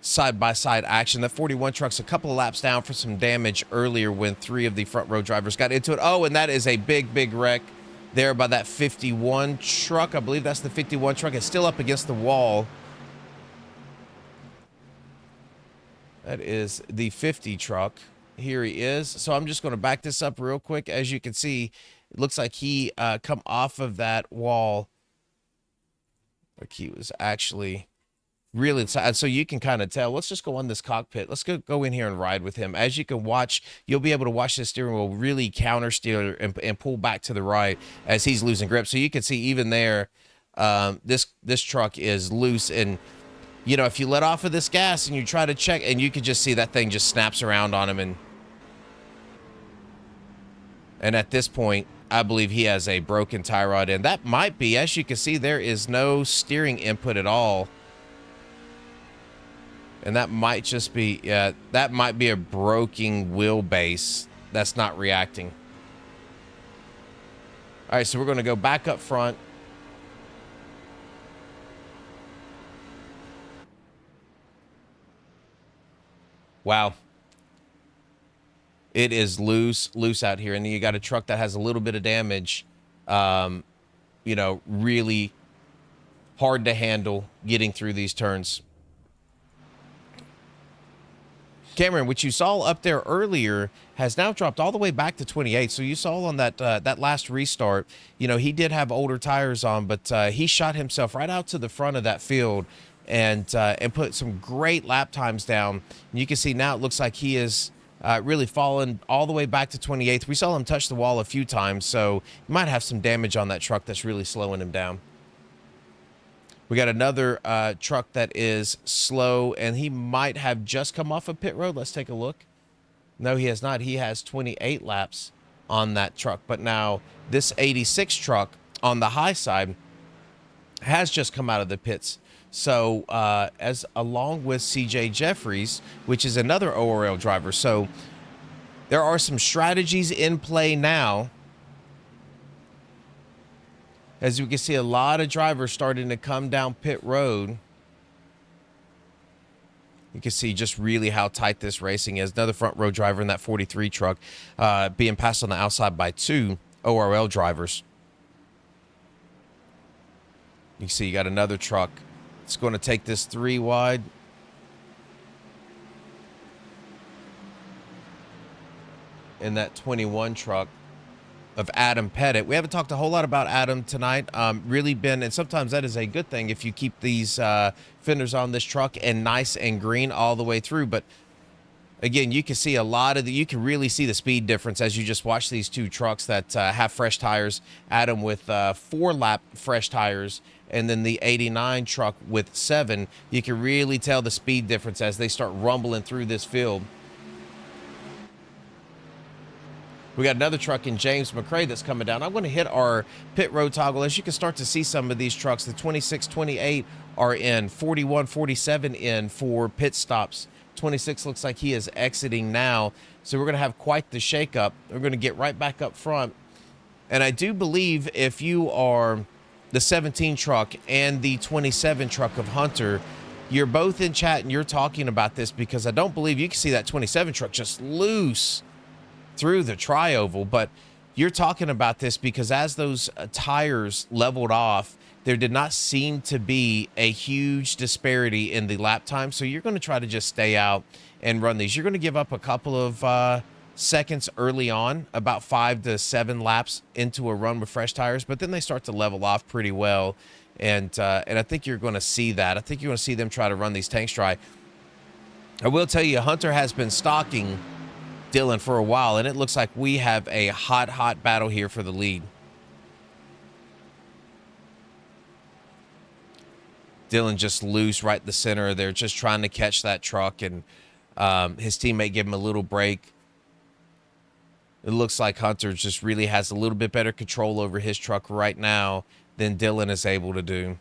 side-by-side action. That 41 truck's a couple of laps down for some damage earlier when 3 of the front row drivers got into it. Oh, and that is a big wreck there by that 51 truck. I believe that's the 51 truck. It's still up against the wall. That is the 50 truck. Here he is. So I'm just going to back this up real quick. As you can see, it looks like he come off of that wall. Like he was actually really inside. So you can kind of tell. Let's just go on this cockpit. Let's go in here and ride with him. As you can watch, you'll be able to watch the steering wheel really counter steer and pull back to the right as he's losing grip. So you can see even there, this truck is loose. And, you know, if you let off of this gas and you try to check, and you can just see that thing just snaps around on him. And at this point, I believe he has a broken tie rod. And that might be, as you can see, there is no steering input at all. And that might just be, that might be a broken wheelbase that's not reacting. All right, so we're going to go back up front. Wow. It is loose out here. And then you got a truck that has a little bit of damage. You know, really hard to handle getting through these turns. Cameron, which you saw up there earlier, has now dropped all the way back to 28. So you saw on that that last restart, you know, he did have older tires on, but he shot himself right out to the front of that field and put some great lap times down. And you can see now it looks like he is really fallen all the way back to 28th. We saw him touch the wall a few times, so he might have some damage on that truck that's really slowing him down. We got another truck that is slow, and he might have just come off of pit road. Let's take a look. No, he has not. He has 28 laps on that truck. But now this 86 truck on the high side has just come out of the pits. So as along with CJ Jeffries, which is another ORL driver. So there are some strategies in play now. As you can see, a lot of drivers starting to come down pit road. You can see just really how tight this racing is. Another front row driver in that 43 truck being passed on the outside by 2 ORL drivers. You can see you got another truck. It's going to take this 3 wide. In that 21 truck of Adam Pettit. We haven't talked a whole lot about Adam tonight. Really been, and sometimes that is a good thing if you keep these fenders on this truck and nice and green all the way through. But again, you can see a lot of you can really see the speed difference as you just watch these 2 trucks that have fresh tires. Adam with 4 lap fresh tires, and then the 89 truck with 7. You can really tell the speed difference as they start rumbling through this field. We got another truck in James McCrae that's coming down. I'm going to hit our pit road toggle. As you can start to see some of these trucks, the 26, 28 are in, 41, 47 in for pit stops. 26 looks like he is exiting now. So we're going to have quite the shakeup. We're going to get right back up front. And I do believe if you are the 17 truck and the 27 truck of Hunter, you're both in chat and you're talking about this, because I don't believe you can see that 27 truck just loose through the tri-oval. But you're talking about this because as those tires leveled off, there did not seem to be a huge disparity in the lap time. So you're going to try to just stay out and run these. You're going to give up a couple of seconds early on, about 5 to 7 laps into a run with fresh tires, but then they start to level off pretty well. And I think you're going to see that. I think you're going to see them try to run these tanks dry. I will tell you, Hunter has been stalking Dylan for a while, and it looks like we have a hot battle here for the lead. Dylan just loose right in the center. They're just trying to catch that truck, and his teammate gave him a little break. It looks like Hunter just really has a little bit better control over his truck right now than Dylan is able to do.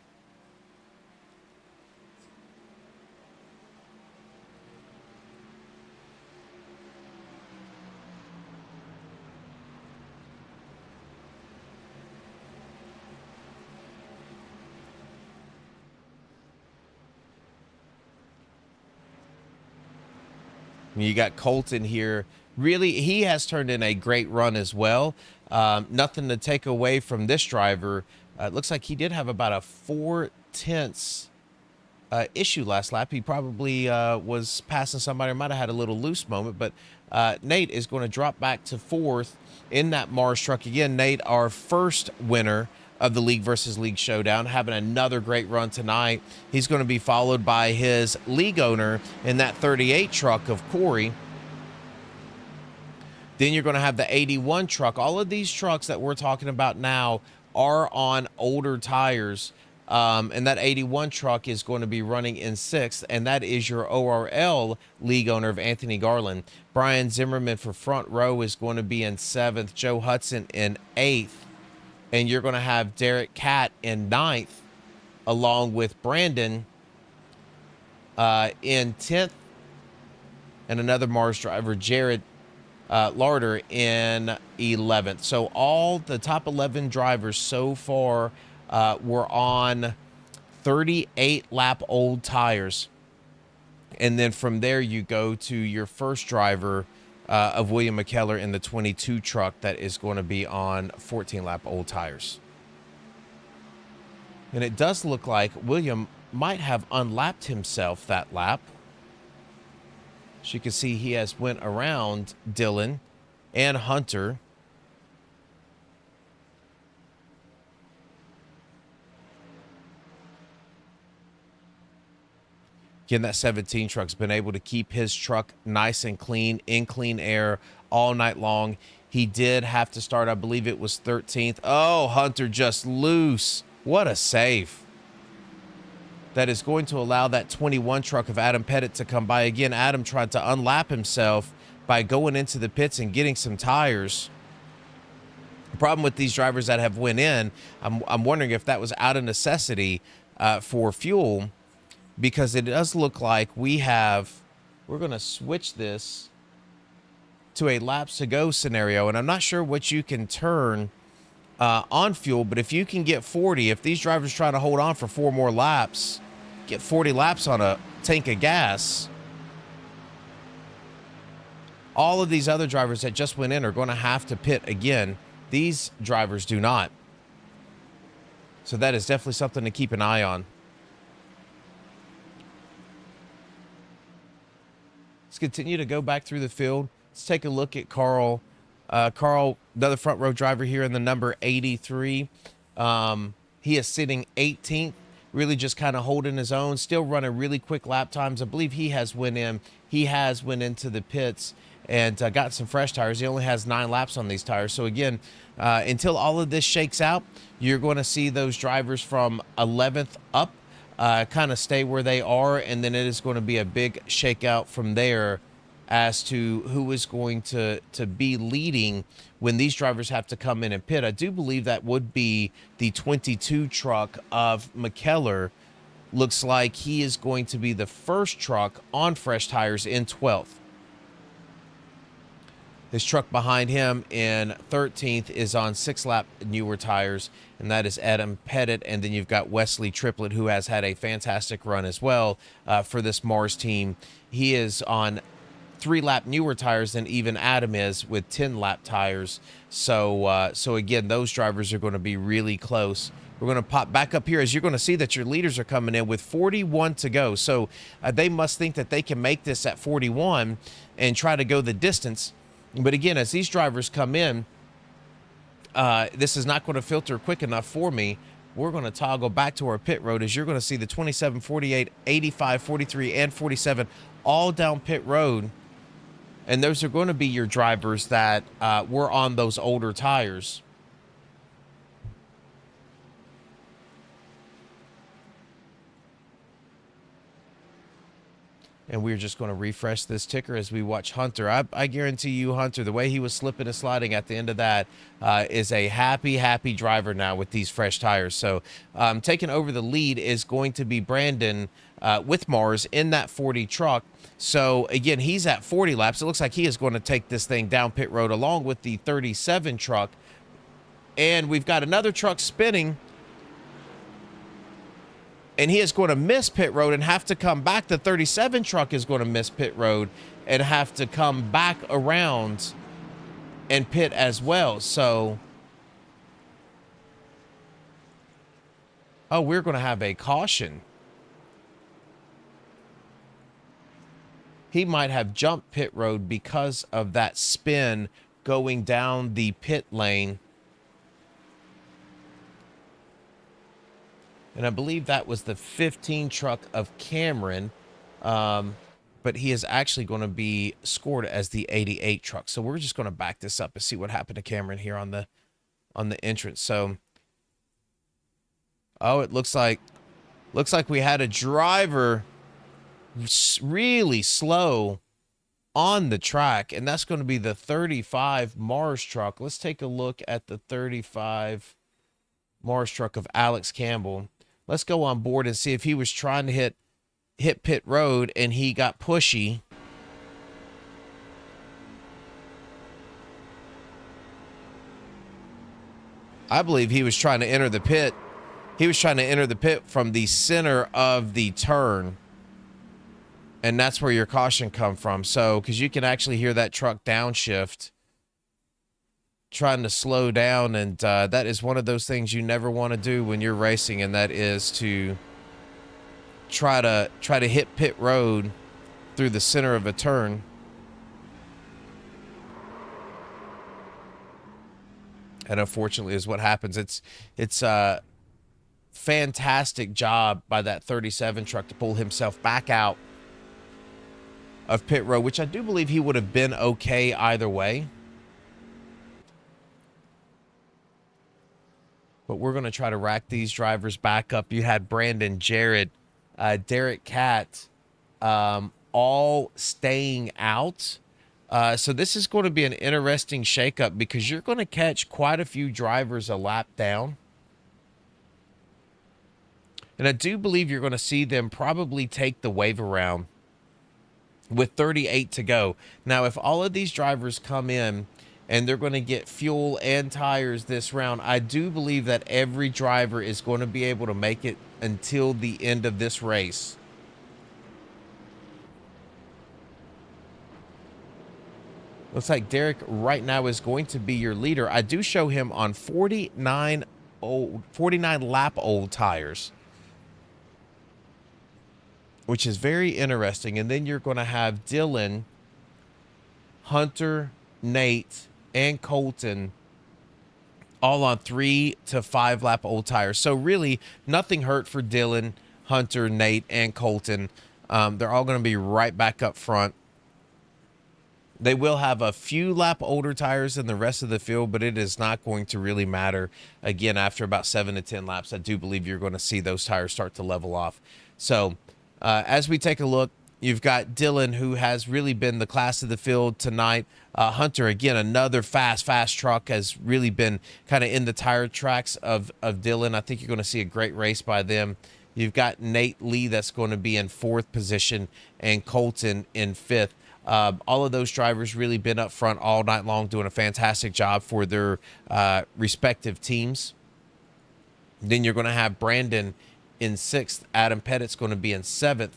You got Colton here. Really, he has turned in a great run as well. Nothing to take away from this driver. It looks like he did have about a 4/10 issue last lap. He probably was passing somebody or might have had a little loose moment, but Nate is going to drop back to fourth in that Mars truck. Again, Nate, our first winner of the League versus League Showdown, having another great run tonight. He's going to be followed by his league owner in that 38 truck of Corey. Then you're going to have the 81 truck. All of these trucks that we're talking about now are on older tires. And that 81 truck is going to be running in sixth, and that is your ORL league owner of Anthony Garland. Brian Zimmerman for front row is going to be in seventh, Joe Hudson in eighth, and you're going to have Derek Catt in ninth, along with Brandon in 10th, and another Mars driver, Jared Larder, in 11th. So all the top 11 drivers so far were on 38 lap old tires. And then from there, you go to your first driver of William McKellar in the 22 truck that is going to be on 14 lap old tires. And it does look like William might have unlapped himself that lap. As you can see, he has went around Dylan and Hunter. Again, that 17 truck's been able to keep his truck nice and clean, in clean air all night long. He did have to start, I believe it was 13th. Oh, Hunter just loose. What a save. That is going to allow that 21 truck of Adam Pettit to come by. Again, Adam tried to unlap himself by going into the pits and getting some tires. The problem with these drivers that have went in, I'm wondering if that was out of necessity for fuel, because it does look like we're going to switch this to a laps to go scenario. And I'm not sure what you can turn on fuel, but if you can get 40, if these drivers try to hold on for 4 more laps, get 40 laps on a tank of gas, all of these other drivers that just went in are going to have to pit again. These drivers do not. So that is definitely something to keep an eye on. Let's continue to go back through the field. Let's take a look at Carl. Carl, another front row driver here in the number 83. He is sitting 18th, really just kind of holding his own, still running really quick lap times. I believe he has went into the pits and got some fresh tires. He only has 9 laps on these tires. So again, until all of this shakes out, you're going to see those drivers from 11th up kind of stay where they are, and then it is going to be a big shakeout from there as to who is going to be leading when these drivers have to come in and pit. I do believe that would be the 22 truck of McKellar. Looks like he is going to be the first truck on fresh tires in 12th. His truck behind him in 13th is on 6-lap newer tires, and that is Adam Pettit. And then you've got Wesley Triplett, who has had a fantastic run as well for this Mars team. He is on 3-lap newer tires than even Adam is, with 10-lap tires. So again, those drivers are going to be really close. We're going to pop back up here as you're going to see that your leaders are coming in with 41 to go. So they must think that they can make this at 41 and try to go the distance. But again, as these drivers come in, this is not going to filter quick enough for me. We're going to toggle back to our pit road as you're going to see the 27, 48, 85, 43, and 47 all down pit road. And those are going to be your drivers that were on those older tires. And we're just going to refresh this ticker as we watch Hunter. I guarantee you, Hunter, the way he was slipping and sliding at the end of that is a happy driver now with these fresh tires. So taking over the lead is going to be Brandon with Mars in that 40 truck. So again, he's at 40 laps. It looks like he is going to take this thing down pit road along with the 37 truck. And we've got another truck spinning. and he is going to miss pit road and have to come back. The 37 truck is going to miss pit road and have to come back around and pit as well. So, oh, we're going to have a caution. He might have jumped pit road because of that spin going down the pit lane. And I believe that was the 15 truck of Cameron. But he is actually going to be scored as the 88 truck. So we're just going to back this up and see what happened to Cameron here on the entrance. So, oh, it looks like we had a driver really slow on the track, and that's going to be the 35 Mars truck. Let's take a look at the 35 Mars truck of Alex Campbell. Let's go on board and see if he was trying to hit pit road and he got pushy. I believe he was trying to enter the pit. He was trying to enter the pit from the center of the turn. And that's where your caution come from. So, because you can actually hear that truck downshift trying to slow down, and that is one of those things you never want to do when you're racing, and that is to try to hit pit road through the center of a turn. And unfortunately is what happens. It's a fantastic job by that 37 truck to pull himself back out of pit road, which I do believe he would have been okay either way. But we're going to try to rack these drivers back up. You had Brandon, Jared, Derek Catt, all staying out. So this is going to be an interesting shakeup because you're going to catch quite a few drivers a lap down. And I do believe you're going to see them probably take the wave around with 38 to go. Now, if all of these drivers come in and they're going to get fuel and tires this round, I do believe that every driver is going to be able to make it until the end of this race. Looks like Derek right now is going to be your leader. I do show him on 49 lap old tires, which is very interesting. And then you're going to have Dylan, Hunter, Nate, and Colton all on 3 to 5 lap old tires. So really nothing hurt for Dylan, Hunter, Nate, and Colton. They're all going to be right back up front. They will have a few lap older tires than the rest of the field, but it is not going to really matter. Again, after about 7 to 10 laps, I do believe you're going to see those tires start to level off. So as we take a look, you've got Dylan, who has really been the class of the field tonight. Hunter, again, another fast truck, has really been kind of in the tire tracks of Dylan. I think you're going to see a great race by them. You've got Nate Lee that's going to be in 4th position and Colton in 5th. All of those drivers really been up front all night long doing a fantastic job for their respective teams. Then you're going to have Brandon in 6th. Adam Pettit's going to be in 7th.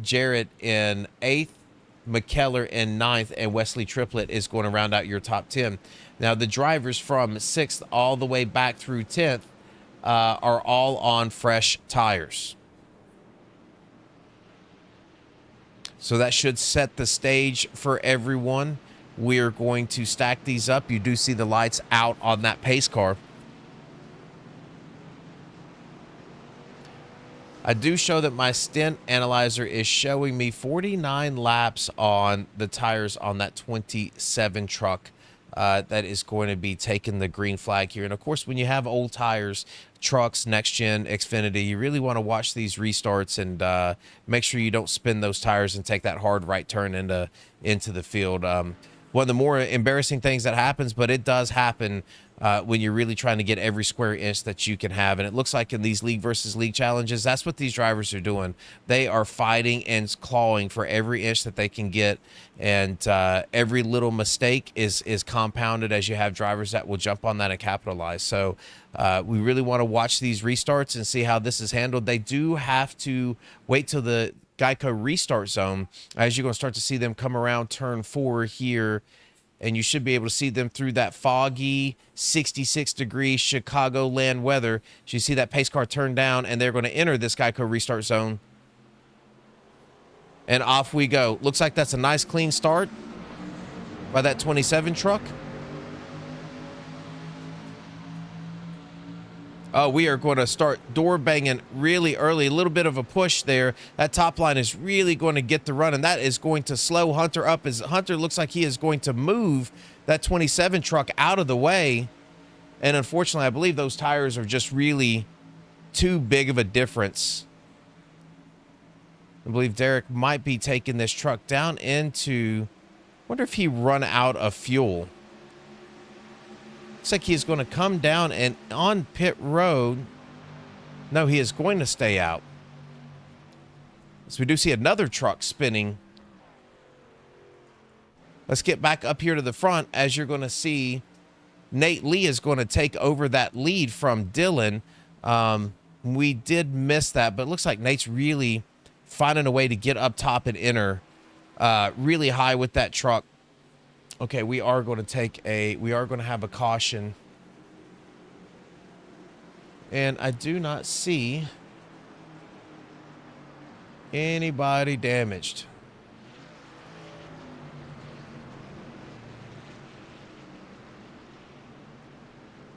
Jared in 8th. McKellar in 9th. And Wesley Triplett is going to round out your top 10. Now, the drivers from 6th all the way back through 10th are all on fresh tires. So that should set the stage for everyone. We're going to stack these up. You do see the lights out on that pace car. I do show that my stint analyzer is showing me 49 laps on the tires on that 27 truck that is going to be taking the green flag here. And of course, when you have old tires, trucks, next gen, Xfinity, you really want to watch these restarts and make sure you don't spin those tires and take that hard right turn into the field. one of the more embarrassing things that happens, but it does happen when you're really trying to get every square inch that you can have. And it looks like in these league versus league challenges, that's what these drivers are doing. They are fighting and clawing for every inch that they can get. And every little mistake is compounded as you have drivers that will jump on that and capitalize. So we really want to watch these restarts and see how this is handled. They do have to wait till the Geico restart zone, as you're going to start to see them come around turn 4 here, and you should be able to see them through that foggy 66-degree Chicagoland weather. So you see that pace car turn down, and they're going to enter this Geico restart zone. And off we go. Looks like that's a nice clean start by that 27 truck. Oh, we are going to start door banging really early. A little bit of a push there. That top line is really going to get the run, and that is going to slow Hunter up, as Hunter looks like he is going to move that 27 truck out of the way. And unfortunately, I believe those tires are just really too big of a difference. I believe Derek might be taking this truck down into... wonder if he run out of fuel. Looks like he's going to come down and on pit road. No, he is going to stay out. So we do see another truck spinning. Let's get back up here to the front, as you're going to see Nate Lee is going to take over that lead from Dylan. We did miss that, but it looks like Nate's really finding a way to get up top and enter really high with that truck. Okay, we are going to have a caution. And I do not see anybody damaged.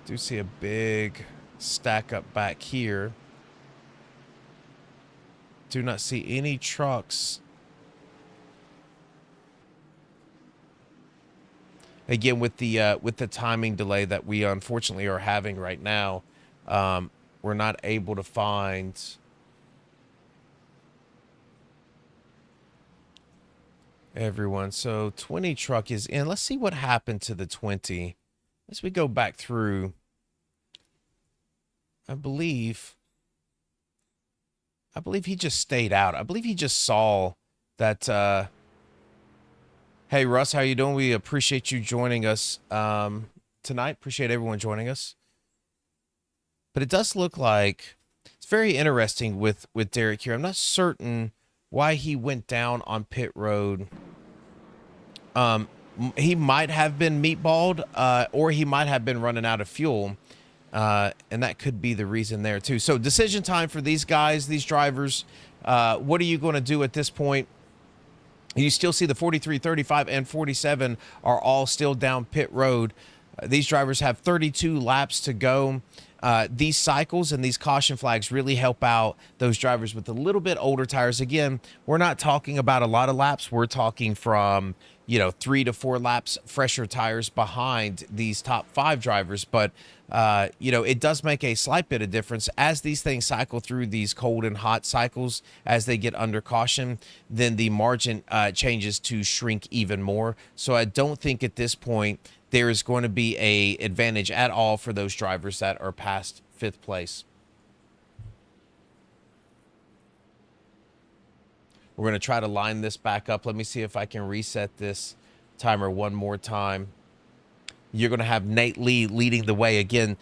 Do see a big stack up back here. Do not see any trucks. Again, with the timing delay that we unfortunately are having right now, we're not able to find everyone. So 20 truck is in. Let's see what happened to the 20 as we go back through. I believe he just stayed out. I believe he just saw that. Hey, Russ, how you doing? We appreciate you joining us tonight. Appreciate everyone joining us. But it does look like it's very interesting with Derek here. I'm not certain why he went down on pit road. He might have been meatballed, or he might have been running out of fuel. And that could be the reason there, too. So decision time for these guys, these drivers. What are you going to do at this point? You still see the 43, 35, and 47 are all still down pit road. These drivers have 32 laps to go. These cycles and these caution flags really help out those drivers with a little bit older tires. Again, we're not talking about a lot of laps. We're talking from, 3 to 4 laps fresher tires behind these top 5 drivers. But, it does make a slight bit of difference as these things cycle through these cold and hot cycles. As they get under caution, then the margin changes to shrink even more. So I don't think at this point there is going to be a advantage at all for those drivers that are past 5th place. We're going to try to line this back up. Let me see if I can reset this timer one more time. You're going to have Nate Lee leading the way again.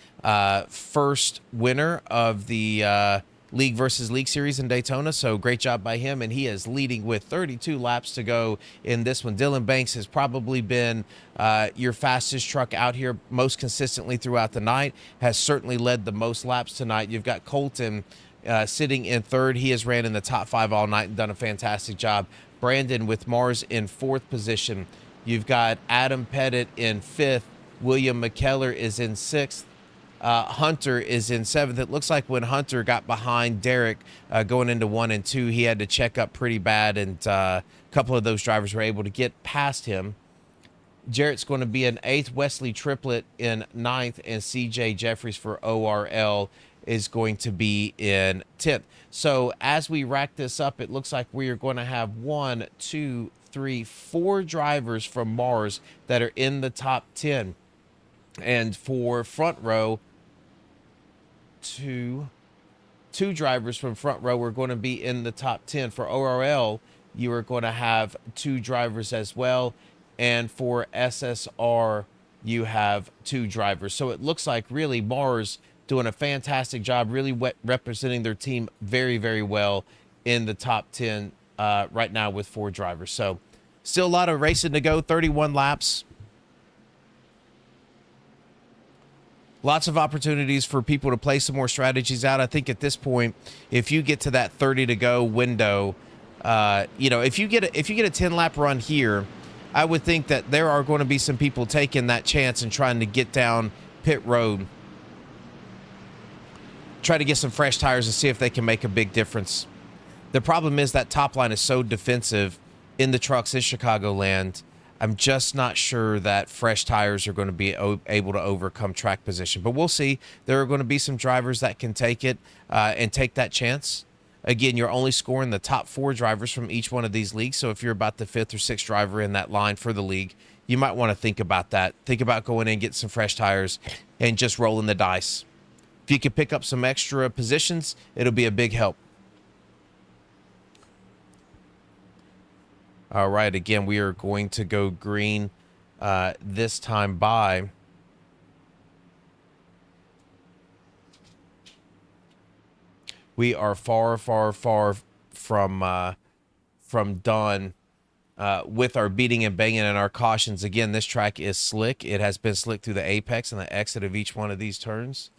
First winner of the League versus League series in Daytona. So great job by him. And he is leading with 32 laps to go in this one. Dylan Banks has probably been your fastest truck out here most consistently throughout the night. Has certainly led the most laps tonight. You've got Colton sitting in 3rd. He has ran in the top 5 all night and done a fantastic job. Brandon with Mars in 4th position. You've got Adam Pettit in 5th. William McKellar is in 6th. Hunter is in 7th. It looks like when Hunter got behind Derek going into 1 and 2, he had to check up pretty bad, and a couple of those drivers were able to get past him. Jarrett's going to be in 8th. Wesley Triplett in 9th, and CJ Jeffries for ORL is going to be in 10th. So as we rack this up, it looks like we are going to have 1, 2, three, four drivers from Mars that are in the top 10. And for front row, two drivers from front row are going to be in the top 10. For ORL, you are going to have two drivers as well. And for SSR, you have two drivers. So it looks like really Mars doing a fantastic job, really representing their team very, very well in the top 10 right now with four drivers. So still a lot of racing to go, 31 laps. Lots of opportunities for people to play some more strategies out. I think at this point, if you get to that 30 to go window, if you get a 10-lap run here, I would think that there are going to be some people taking that chance and trying to get down pit road, try to get some fresh tires and see if they can make a big difference. The problem is that top line is so defensive in the trucks in Chicagoland. I'm just not sure that fresh tires are going to be able to overcome track position. But we'll see. There are going to be some drivers that can take it and take that chance. Again, you're only scoring the top four drivers from each one of these leagues. So if you're about the fifth or sixth driver in that line for the league, you might want to think about that. Think about going in and getting some fresh tires and just rolling the dice. If you can pick up some extra positions, it'll be a big help. All right, again, we are going to go green this time by. We are far, far, far from done with our beating and banging and our cautions. Again, this track is slick. It has been slick through the apex and the exit of each one of these turns.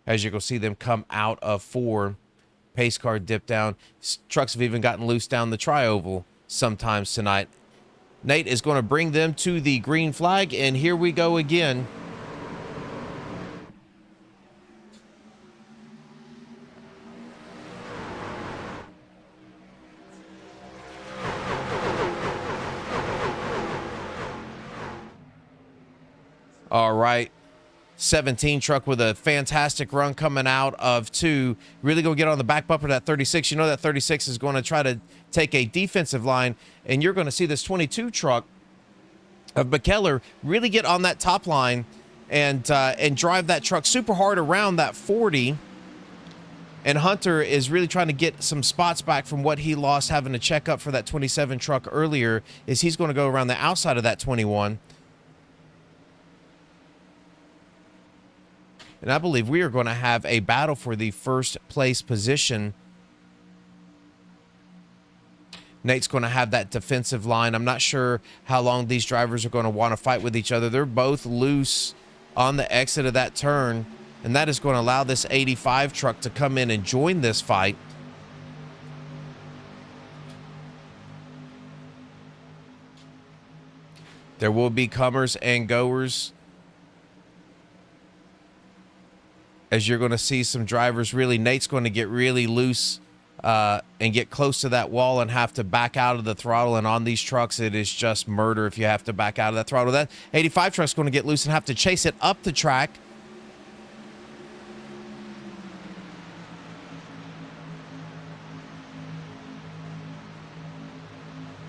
As you can see them come out of four. Pace car dip down. Trucks have even gotten loose down the tri-oval sometimes tonight. Nate is going to bring them to the green flag, and here we go again. All right. 17 truck with a fantastic run coming out of two. Really going to get on the back bumper of that 36. You know that 36 is going to try to take a defensive line, and you're going to see this 22 truck of McKellar really get on that top line and drive that truck super hard around that 40. And Hunter is really trying to get some spots back from what he lost having to check up for that 27 truck earlier, is he's going to go around the outside of that 21. And I believe we are going to have a battle for the first place position. Nate's going to have that defensive line. I'm not sure how long these drivers are going to want to fight with each other. They're both loose on the exit of that turn, and that is going to allow this 85 truck to come in and join this fight. There will be comers and goers, as you're going to see some drivers really. Nate's going to get really loose and get close to that wall and have to back out of the throttle. And on these trucks, it is just murder if you have to back out of that throttle. That 85 truck's going to get loose and have to chase it up the track.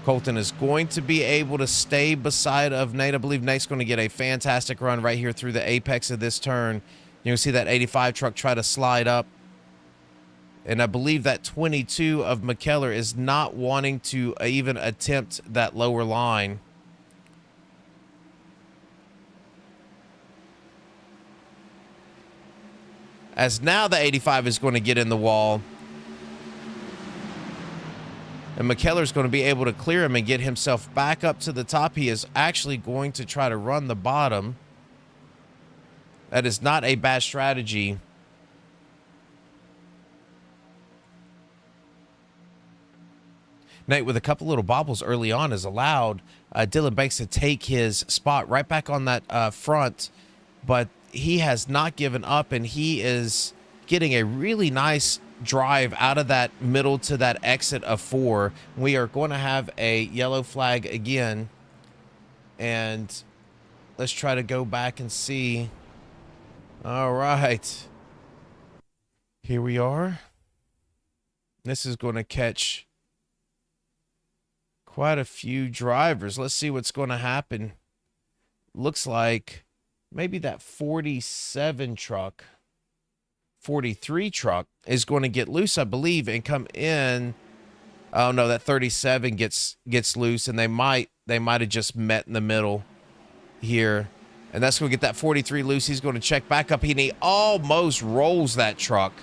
Colton is going to be able to stay beside of Nate. I believe Nate's going to get a fantastic run right here through the apex of this turn. You can see that 85 truck try to slide up. And I believe that 22 of McKellar is not wanting to even attempt that lower line. As now the 85 is going to get in the wall. And McKellar's going to be able to clear him and get himself back up to the top. He is actually going to try to run the bottom. That is not a bad strategy. Nate, with a couple little bobbles early on, has allowed Dylan Banks to take his spot right back on that front. But he has not given up, and he is getting a really nice drive out of that middle to that exit of four. We are going to have a yellow flag again. And let's try to go back and see. All right. Here we are. This is going to catch quite a few drivers. Let's see what's going to happen. Looks like maybe that 47 truck, 43 truck is going to get loose, I believe, and come in. Oh no, that 37 gets loose, and they might have just met in the middle here. And that's going to get that 43 loose. He's going to check back up, and he almost rolls that truck.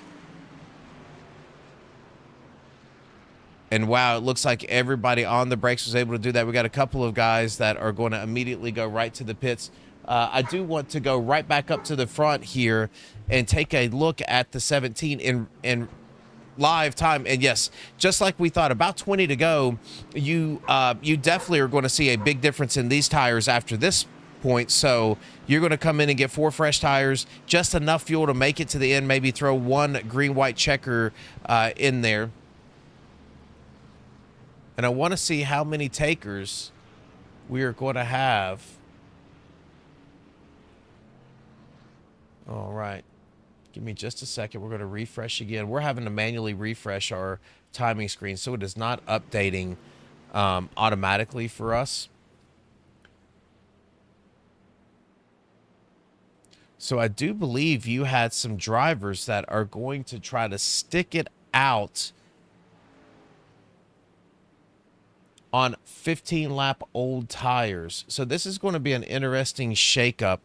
And wow, it looks like everybody on the brakes was able to do that. We got a couple of guys that are going to immediately go right to the pits. I do want to go right back up to the front here and take a look at the 17 in live time. And yes, just like we thought, about 20 to go, you definitely are going to see a big difference in these tires after this point. So you're going to come in and get 4 fresh tires, just enough fuel to make it to the end, maybe throw 1 green-white checker in there. And I want to see how many takers we are going to have. All right. Give me just a second. We're going to refresh again. We're having to manually refresh our timing screen, so it is not updating automatically for us. So I do believe you had some drivers that are going to try to stick it out on 15-lap old tires. So this is going to be an interesting shakeup.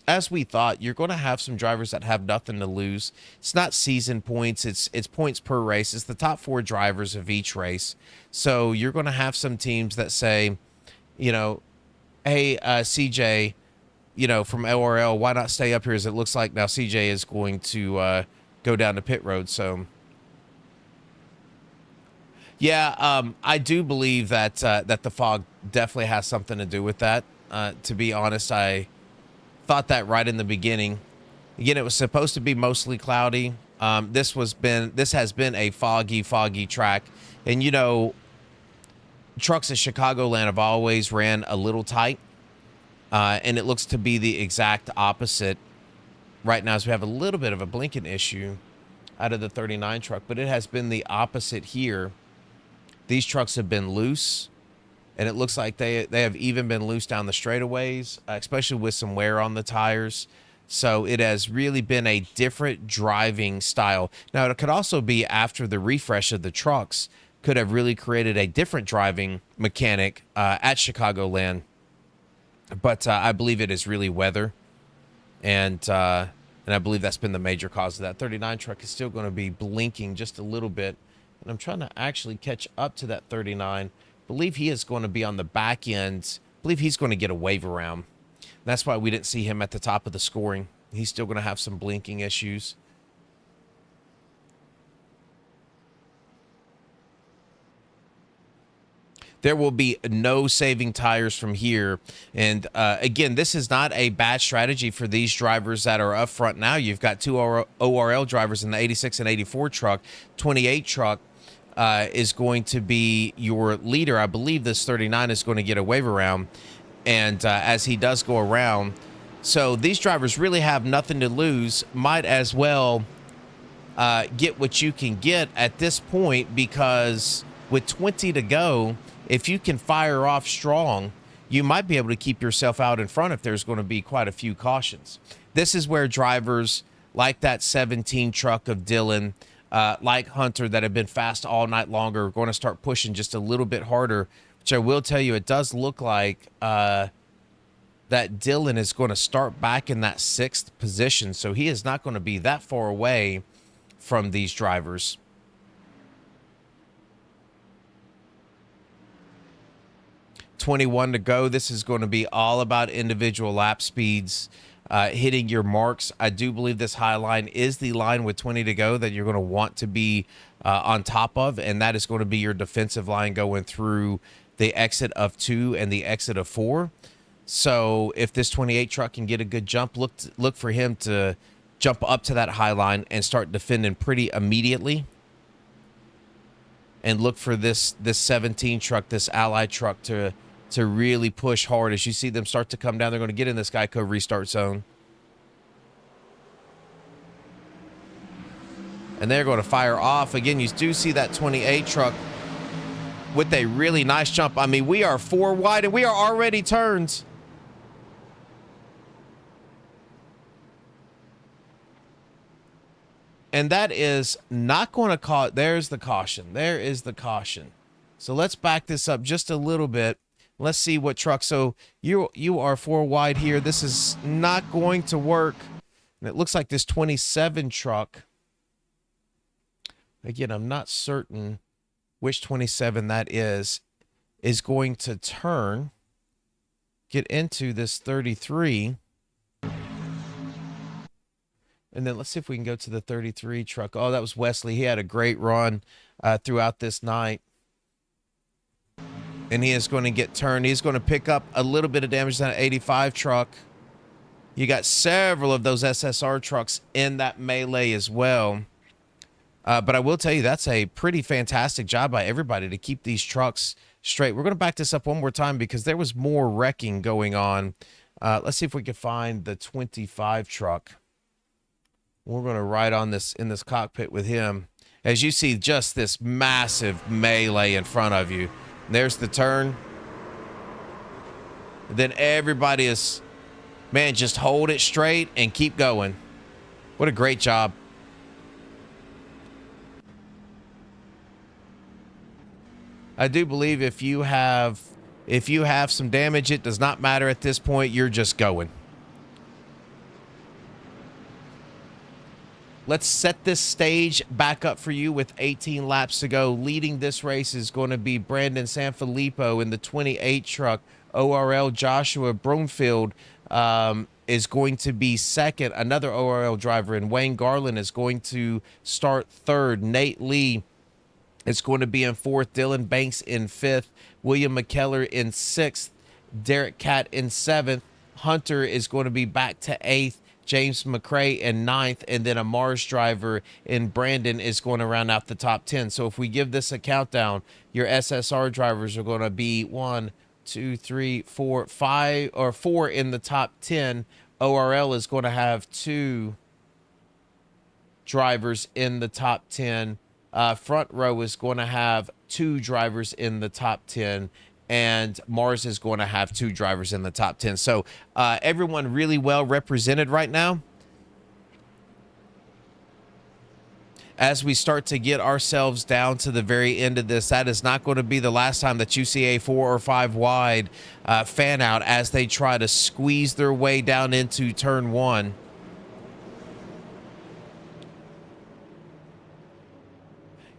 As we thought, you're going to have some drivers that have nothing to lose. It's not season points. It's points per race. It's the top 4 drivers of each race. So you're going to have some teams that say, you know, hey, CJ, you know, from LRL, why not stay up here? As it looks like now CJ is going to go down to pit road. So yeah, I do believe that that the fog definitely has something to do with that. To be honest, I thought that right in the beginning. Again, it was supposed to be mostly cloudy. This has been a foggy track, and you know, trucks at Chicagoland have always ran a little tight, and it looks to be the exact opposite right now. As we have a little bit of a blinking issue out of the 39 truck, but it has been the opposite here. These trucks have been loose, and it looks like they have even been loose down the straightaways, especially with some wear on the tires. So it has really been a different driving style. Now, it could also be after the refresh of the trucks could have really created a different driving mechanic at Chicagoland. But I believe it is really weather, and I believe that's been the major cause of that. 39 truck is still going to be blinking just a little bit. And I'm trying to actually catch up to that 39. Believe he is going to be on the back end. Believe he's going to get a wave around. That's why we didn't see him at the top of the scoring. He's still going to have some blinking issues. There will be no saving tires from here. And again, this is not a bad strategy for these drivers that are up front now. You've got 2 ORL drivers in the 86 and 84 truck. 28 truck is going to be your leader. I believe this 39 is going to get a wave around. And as he does go around, so these drivers really have nothing to lose. Might as well get what you can get at this point, because with 20 to go, if you can fire off strong, you might be able to keep yourself out in front if there's going to be quite a few cautions. This is where drivers like that 17 truck of Dylan, like Hunter, that have been fast all night longer, are going to start pushing just a little bit harder, which I will tell you, it does look like that Dylan is going to start back in that 6th position. So he is not going to be that far away from these drivers. .21 to go. This is going to be all about individual lap speeds, hitting your marks. I do believe this high line is the line with 20 to go that you're going to want to be on top of, and that is going to be your defensive line going through the exit of 2 and the exit of 4. So if this 28 truck can get a good jump, look for him to jump up to that high line and start defending pretty immediately. And look for this 17 truck, this Allied truck, to really push hard. As you see them start to come down, they're going to get in this Geico restart zone. and they're going to fire off. Again, you do see that 28 truck with a really nice jump. I mean, we are 4 wide, and we are already turned. And that is not going to cause... There's the caution. There is the caution. So let's back this up just a little bit. Let's see what truck. So you are 4 wide here. This is not going to work. And it looks like this 27 truck. Again, I'm not certain which 27 that is going to turn, get into this 33. And then let's see if we can go to the 33 truck. Oh, that was Wesley. He had a great run throughout this night. And he is going to get turned. He's going to pick up a little bit of damage on that 85 truck. You got several of those SSR trucks in that melee as well. But I will tell you, that's a pretty fantastic job by everybody to keep these trucks straight. We're going to back this up one more time because there was more wrecking going on. Let's see if we can find the 25 truck. We're going to ride on this in this cockpit with him. As you see, just this massive melee in front of you. There's the turn. Then everybody is, man, just hold it straight and keep going. What a great job. I do believe if you have some damage, it does not matter at this point. You're just going. Let's set this stage back up for you with 18 laps to go. Leading this race is going to be Brandon Sanfilippo in the 28 truck. ORL Joshua Broomfield is going to be second. Another ORL driver, and Wayne Garland is going to start third. Nate Lee is going to be in fourth. Dylan Banks in fifth. William McKellar in sixth. Derek Catt in seventh. Hunter is going to be back to eighth. James McCrae in ninth, and then a Mars driver in Brandon is going to round out the top 10. So if we give this a countdown, your SSR drivers are going to be 1, 2, 3, 4, 5, or 4 in the top 10. ORL is going to have 2 drivers in the top 10. Front row is going to have 2 drivers in the top 10. And Mars is going to have 2 drivers in the top 10. So everyone really well represented right now. As we start to get ourselves down to the very end of this, that is not going to be the last time that you see a 4 or 5 wide fan out as they try to squeeze their way down into turn 1.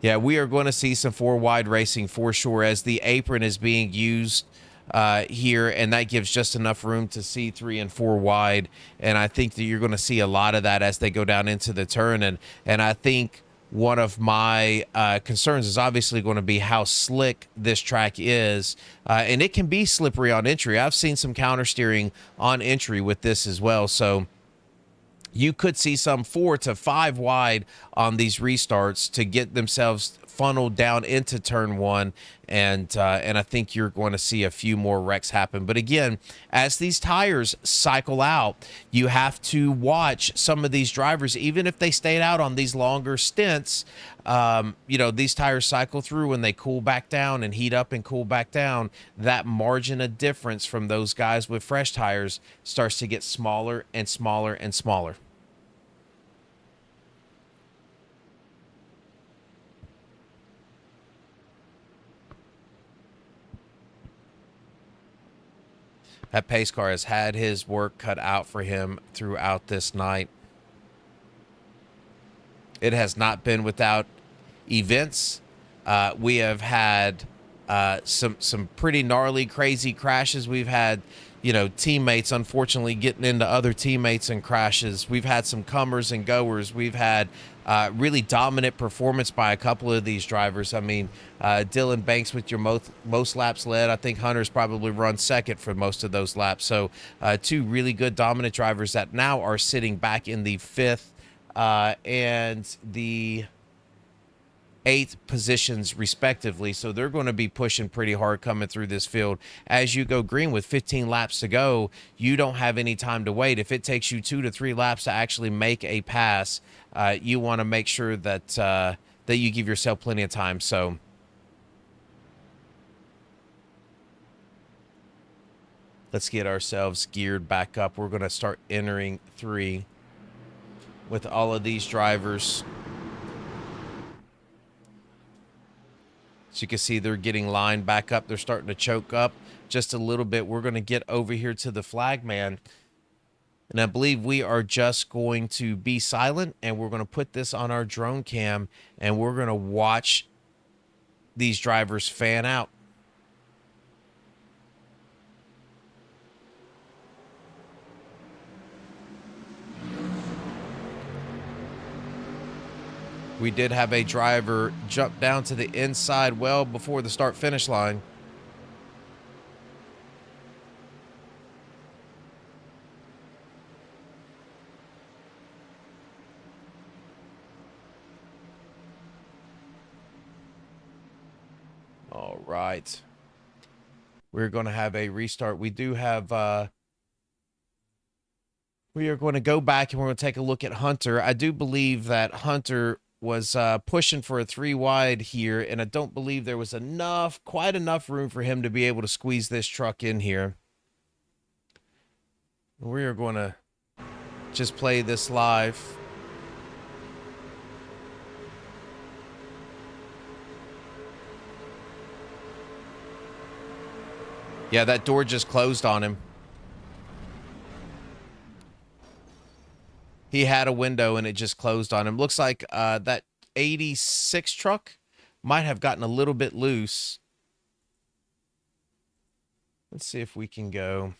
Yeah, we are going to see some 4 wide racing for sure as the apron is being used here, and that gives just enough room to see 3 and 4 wide. And I think that you're going to see a lot of that as they go down into the turn. And I think one of my concerns is obviously going to be how slick this track is. And it can be slippery on entry. I've seen some counter steering on entry with this as well. So you could see some 4 to 5 wide on these restarts to get themselves funneled down into turn 1, and I think you're going to see a few more wrecks happen. But again, as these tires cycle out, you have to watch some of these drivers, even if they stayed out on these longer stints. You know, these tires cycle through and they cool back down and heat up and cool back down. That margin of difference from those guys with fresh tires starts to get smaller and smaller and smaller. That pace car has had his work cut out for him throughout this night. It has not been without events. We have had some pretty gnarly, crazy crashes. We've had, you know, teammates unfortunately getting into other teammates and crashes. We've had some comers and goers. We've had really dominant performance by a couple of these drivers. I mean, Dylan Banks with your most laps led. I think Hunter's probably run second for most of those laps. So 2 really good dominant drivers that now are sitting back in the 5th and the 8th positions respectively. So they're going to be pushing pretty hard coming through this field. As you go green with 15 laps to go, you don't have any time to wait. If it takes you 2 to 3 laps to actually make a pass, you want to make sure that that you give yourself plenty of time. So let's get ourselves geared back up. We're going to start entering 3 with all of these drivers. So you can see they're getting lined back up. They're starting to choke up just a little bit. We're going to get over here to the flag man. And I believe we are just going to be silent, and we're going to put this on our drone cam, and we're going to watch these drivers fan out. We did have a driver jump down to the inside well before the start-finish line. All right. We're going to have a restart. We do have... we are going to go back and we're going to take a look at Hunter. I do believe that Hunter was pushing for a 3 wide here, and I don't believe there was quite enough room for him to be able to squeeze this truck in here. We are going to just play this live. Yeah, that door just closed on him. He had a window and it just closed on him. Looks like that 86 truck might have gotten a little bit loose. Let's see if we can go.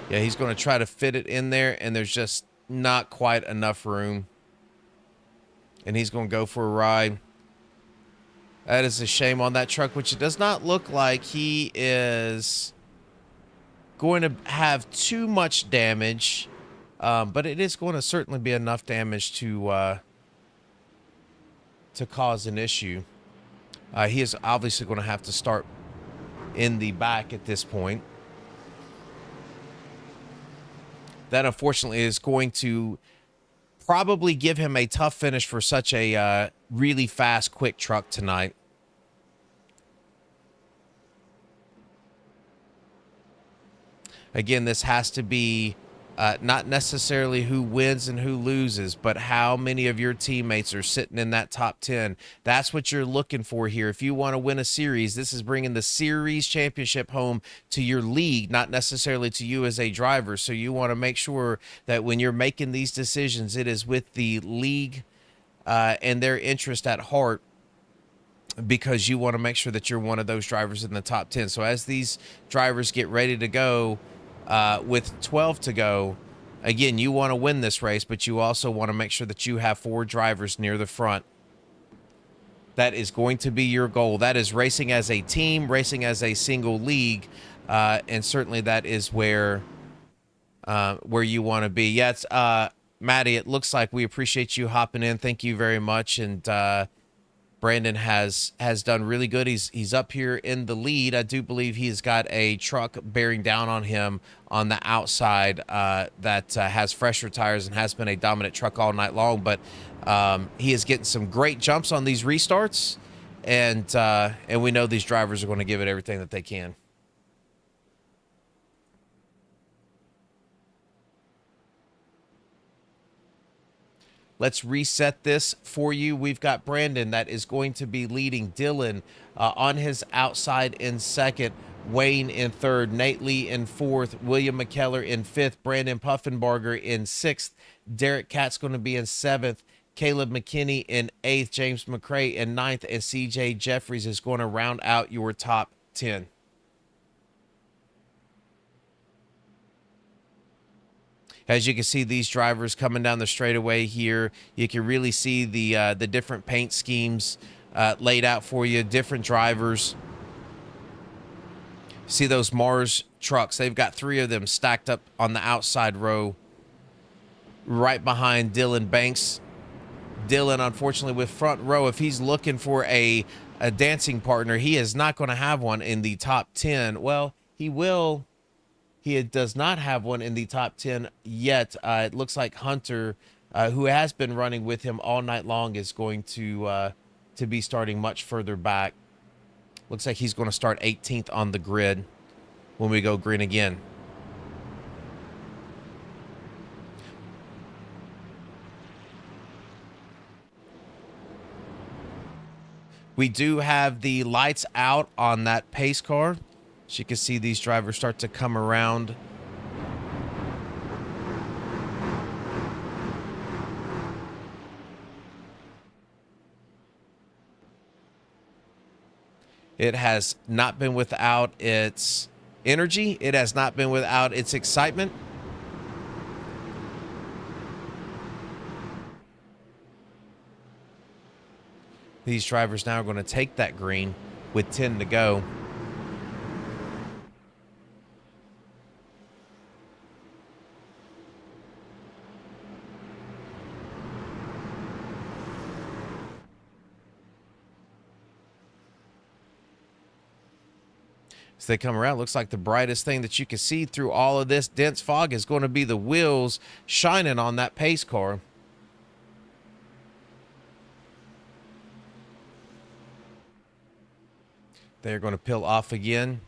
Yeah, he's going to try to fit it in there, and there's just not quite enough room. And he's going to go for a ride. That is a shame on that truck, which it does not look like he is going to have too much damage. But it is going to certainly be enough damage to cause an issue. He is obviously going to have to start in the back at this point. That, unfortunately, is going to probably give him a tough finish for such a really fast, quick truck tonight. Again, this has to be not necessarily who wins and who loses, but how many of your teammates are sitting in that top 10. That's what you're looking for here. If you want to win a series, this is bringing the series championship home to your league, not necessarily to you as a driver. So you want to make sure that when you're making these decisions, it is with the league and their interest at heart, because you want to make sure that you're one of those drivers in the top 10. So as these drivers get ready to go, with 12 to go, again, you want to win this race, but you also want to make sure that you have 4 drivers near the front. That is going to be your goal. That is racing as a team, racing as a single league, and certainly that is where you want to be. Yeah, it's, Maddie, it looks like we appreciate you hopping in. Thank you very much. And Brandon has done really good. He's up here in the lead. I do believe he's got a truck bearing down on him on the outside that has fresher tires and has been a dominant truck all night long. But he is getting some great jumps on these restarts, and we know these drivers are going to give it everything that they can. Let's reset this for you. We've got Brandon that is going to be leading, Dylan on his outside in second, Wayne in third, Nate Lee in fourth, William McKellar in fifth, Brandon Puffenbarger in sixth, Derek Katz going to be in seventh, Caleb McKinney in eighth, James McCrae in ninth, and CJ Jeffries is going to round out your top 10. As you can see, these drivers coming down the straightaway here, you can really see the different paint schemes laid out for you, different drivers. See those Mars trucks? They've got 3 of them stacked up on the outside row right behind Dylan Banks. Dylan, unfortunately, with front row, if he's looking for a dancing partner, he is not going to have one in the top 10. Well, he will. He does not have one in the top 10 yet. It looks like Hunter, who has been running with him all night long, is going to be starting much further back. Looks like he's going to start 18th on the grid when we go green again. We do have the lights out on that pace car. As you can see, these drivers start to come around. It has not been without its energy. It has not been without its excitement. These drivers now are going to take that green with 10 to go. As they come around, looks like the brightest thing that you can see through all of this dense fog is going to be the wheels shining on that pace car. They're going to peel off again.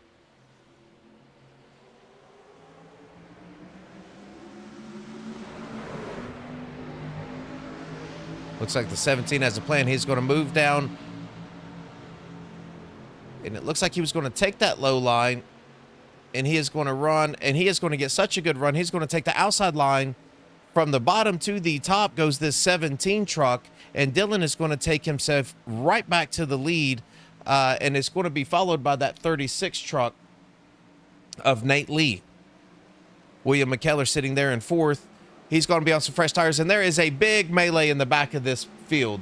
Looks like the 17 has a plan. He's going to move down. And it looks like he was going to take that low line. And he is going to run. And he is going to get such a good run. He's going to take the outside line. From the bottom to the top goes this 17 truck. And Dylan is going to take himself right back to the lead. And it's going to be followed by that 36 truck of Nate Lee. William McKellar sitting there in 4th. He's going to be on some fresh tires. And there is a big melee in the back of this field.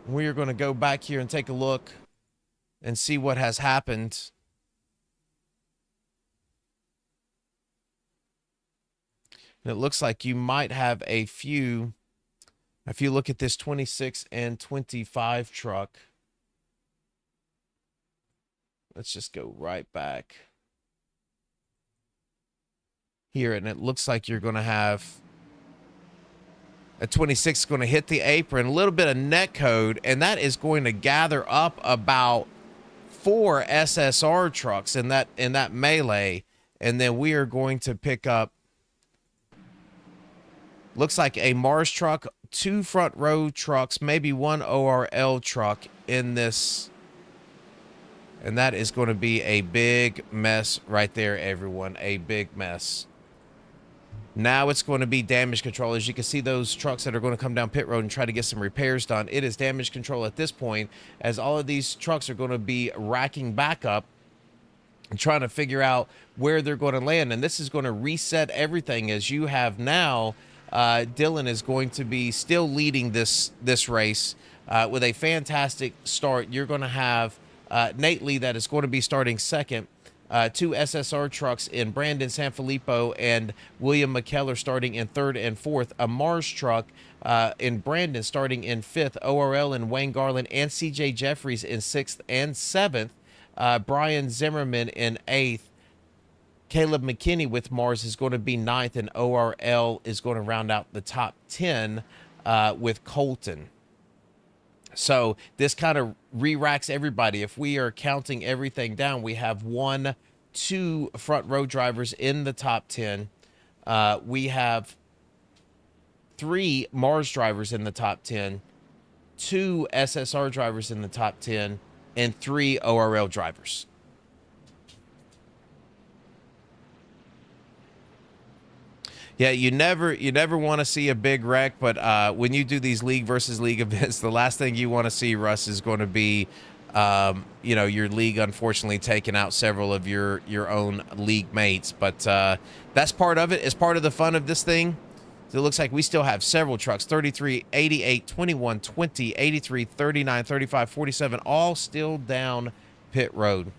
We are going to go back here and take a look and see what has happened. And it looks like you might have a few. If you look at this 26 and 25 truck, let's just go right back here. And it looks like you're going to have a 26 going to hit the apron, a little bit of net code, and that is going to gather up about 4 SSR trucks in that melee. And then we are going to pick up, looks like a Mars truck, 2 front row trucks, maybe 1 ORL truck in this. And that is going to be a big mess right there, everyone. A big mess. Now it's going to be damage control. As you can see, those trucks that are going to come down pit road and try to get some repairs done. It is damage control at this point, as all of these trucks are going to be racking back up and trying to figure out where they're going to land. And this is going to reset everything, as you have now. Dylan is going to be still leading this race with a fantastic start. You're going to have Nate Lee that is going to be starting second. 2 SSR trucks in Brandon Sanfilippo and William McKellar starting in 3rd and 4th. A Mars truck in Brandon starting in 5th. ORL and Wayne Garland and CJ Jeffries in 6th and 7th. Brian Zimmerman in 8th. Caleb McKinney with Mars is going to be 9th, and ORL is going to round out the top 10 with Colton. So this kind of re-racks everybody. If we are counting everything down, we have 1, 2 front row drivers in the top 10. We have 3 Mars drivers in the top 10, 2 SSR drivers in the top 10, and 3 ORL drivers. Yeah, you never want to see a big wreck, but when you do these league versus league events, the last thing you want to see, Russ, is going to be, your league unfortunately taking out several of your own league mates. But that's part of it. It's part of the fun of this thing. So it looks like we still have several trucks: 33, 88, 21, 20, 83, 39, 35, 47, all still down pit road.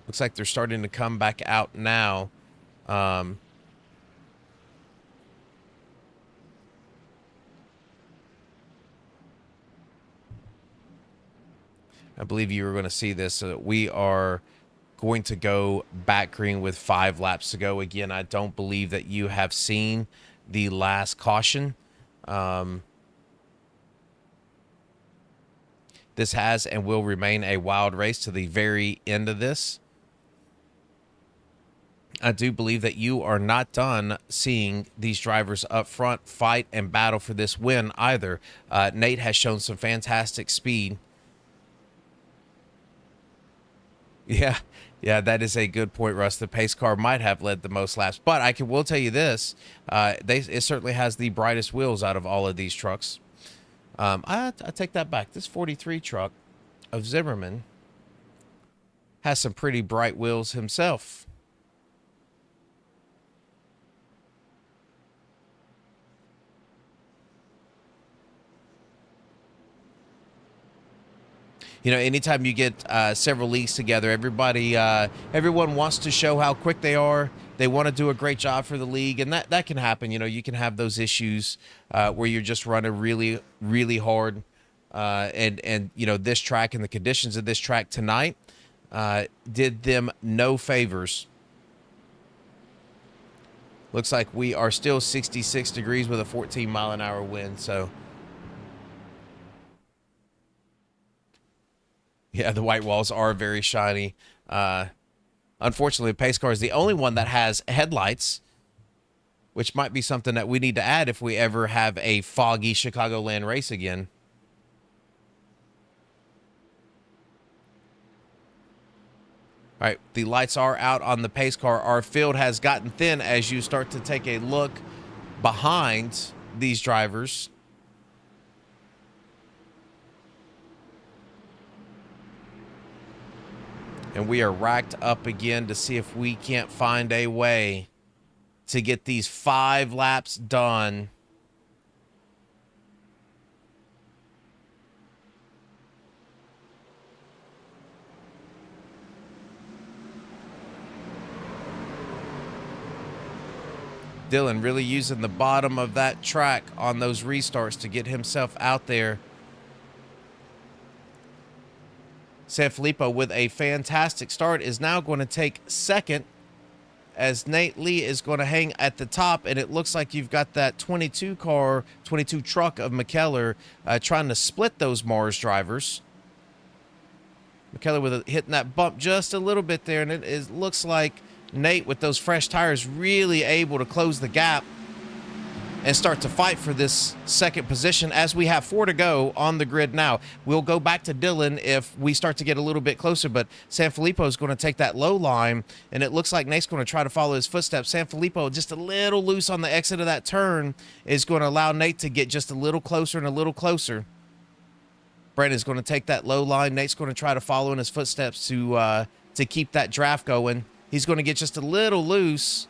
Looks like they're starting to come back out now. Um, I believe you were going to see this. We are going to go back green with 5 laps to go. Again, I don't believe that you have seen the last caution. This has and will remain a wild race to the very end of this. I do believe that you are not done seeing these drivers up front fight and battle for this win either. Nate has shown some fantastic speed. Yeah, that is a good point, Russ. The pace car might have led the most laps, but will tell you this: it certainly has the brightest wheels out of all of these trucks. I take that back. This 43 truck of Zimmerman has some pretty bright wheels himself. You know, anytime you get several leagues together, everyone wants to show how quick they are. They want to do a great job for the league, and that can happen. You know, you can have those issues where you're just running really, really hard, and you know, this track and the conditions of this track tonight did them no favors. Looks like we are still 66 degrees with a 14-mile-an-hour wind, so. Yeah, the white walls are very shiny. Unfortunately, the pace car is the only one that has headlights, which might be something that we need to add if we ever have a foggy Chicagoland race again. All right, the lights are out on the pace car. Our field has gotten thin as you start to take a look behind these drivers. And we are racked up again to see if we can't find a way to get these 5 laps done. Dylan really using the bottom of that track on those restarts to get himself out there. Sanfilippo with a fantastic start is now going to take second as Nate Lee is going to hang at the top, and it looks like you've got that 22 truck of McKellar trying to split those Mars drivers. McKellar hitting that bump just a little bit there, and it looks like Nate with those fresh tires really able to close the gap and start to fight for this second position as we have 4 to go on the grid now. We'll go back to Dylan if we start to get a little bit closer, but Sanfilippo is going to take that low line, and it looks like Nate's going to try to follow his footsteps. Sanfilippo just a little loose on the exit of that turn is going to allow Nate to get just a little closer and a little closer. Brandon's going to take that low line. Nate's going to try to follow in his footsteps to keep that draft going. He's going to get just a little loose.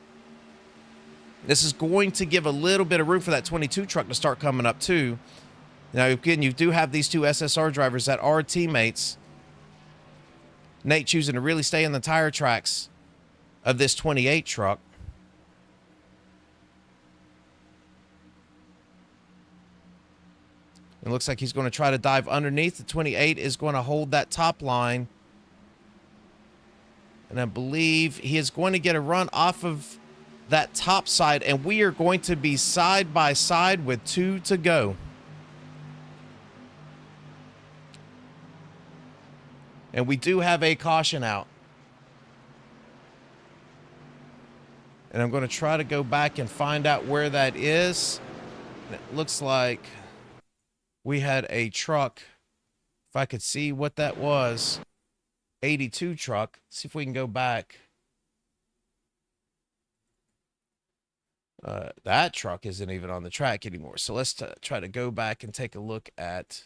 This is going to give a little bit of room for that 22 truck to start coming up too. Now, again, you do have these 2 SSR drivers that are teammates. Nate choosing to really stay in the tire tracks of this 28 truck. It looks like he's going to try to dive underneath. The 28 is going to hold that top line. And I believe he is going to get a run off of that top side, and we are going to be side by side with 2 to go. And we do have a caution out. And I'm going to try to go back and find out where that is. And it looks like we had a truck. If I could see what that was. 82 truck. See if we can go back. That truck isn't even on the track anymore. So let's try to go back and take a look at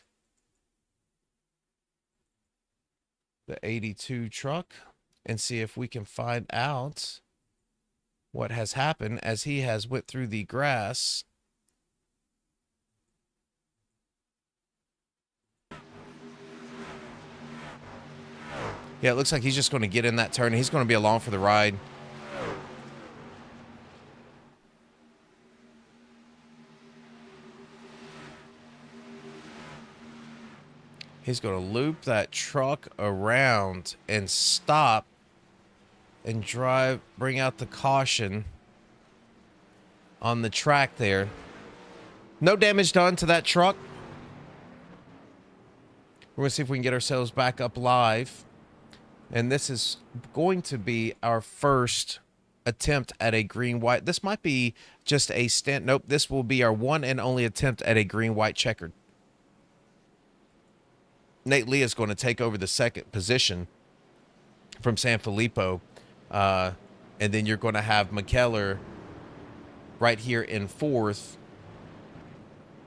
the 82 truck and see if we can find out what has happened as he has went through the grass. Yeah, it looks like he's just going to get in that turn. He's going to be along for the ride. He's going to loop that truck around and stop and drive, bring out the caution on the track there. No damage done to that truck. We're going to see if we can get ourselves back up live. And this is going to be our first attempt at a green-white. This might be just a stint. Nope, this will be our one and only attempt at a green-white checkered. Nate Lee is going to take over the second position from Sanfilippo. And then you're going to have McKellar right here in fourth.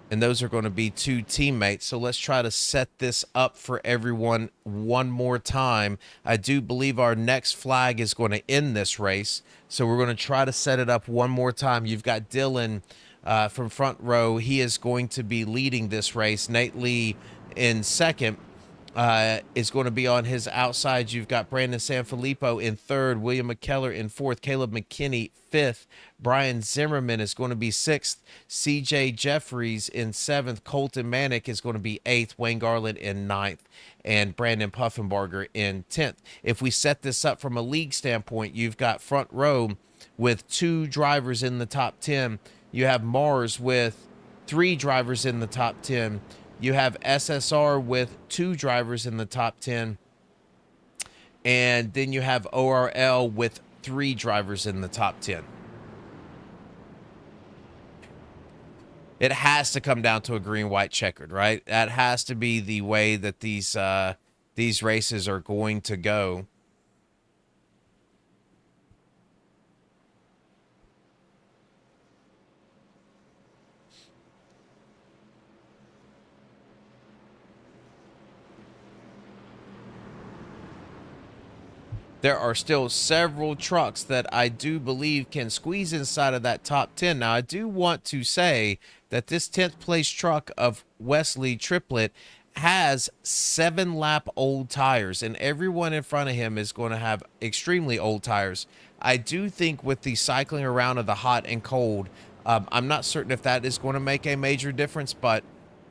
And those are going to be two teammates. So let's try to set this up for everyone one more time. I do believe our next flag is going to end this race. So we're going to try to set it up one more time. You've got Dylan from front row. He is going to be leading this race. Nate Lee in second. Is going to be on his outside. You've got Brandon Sanfilippo in third, William McKellar in fourth, Caleb McKinney fifth, Brian Zimmerman is going to be sixth, CJ Jeffries in seventh, Colton Manick is going to be eighth, Wayne Garland in ninth, and Brandon Puffenbarger in 10th. If we set this up from a league standpoint, you've got front row with 2 drivers in the top 10. You have Mars with 3 drivers in the top 10. You have SSR with 2 drivers in the top 10. And then you have ORL with 3 drivers in the top 10. It has to come down to a green-white checkered, right? That has to be the way that these races are going to go. There are still several trucks that I do believe can squeeze inside of that top 10. Now, I do want to say that this 10th place truck of Wesley Triplett has 7-lap old tires, and everyone in front of him is going to have extremely old tires. I do think with the cycling around of the hot and cold, I'm not certain if that is going to make a major difference, but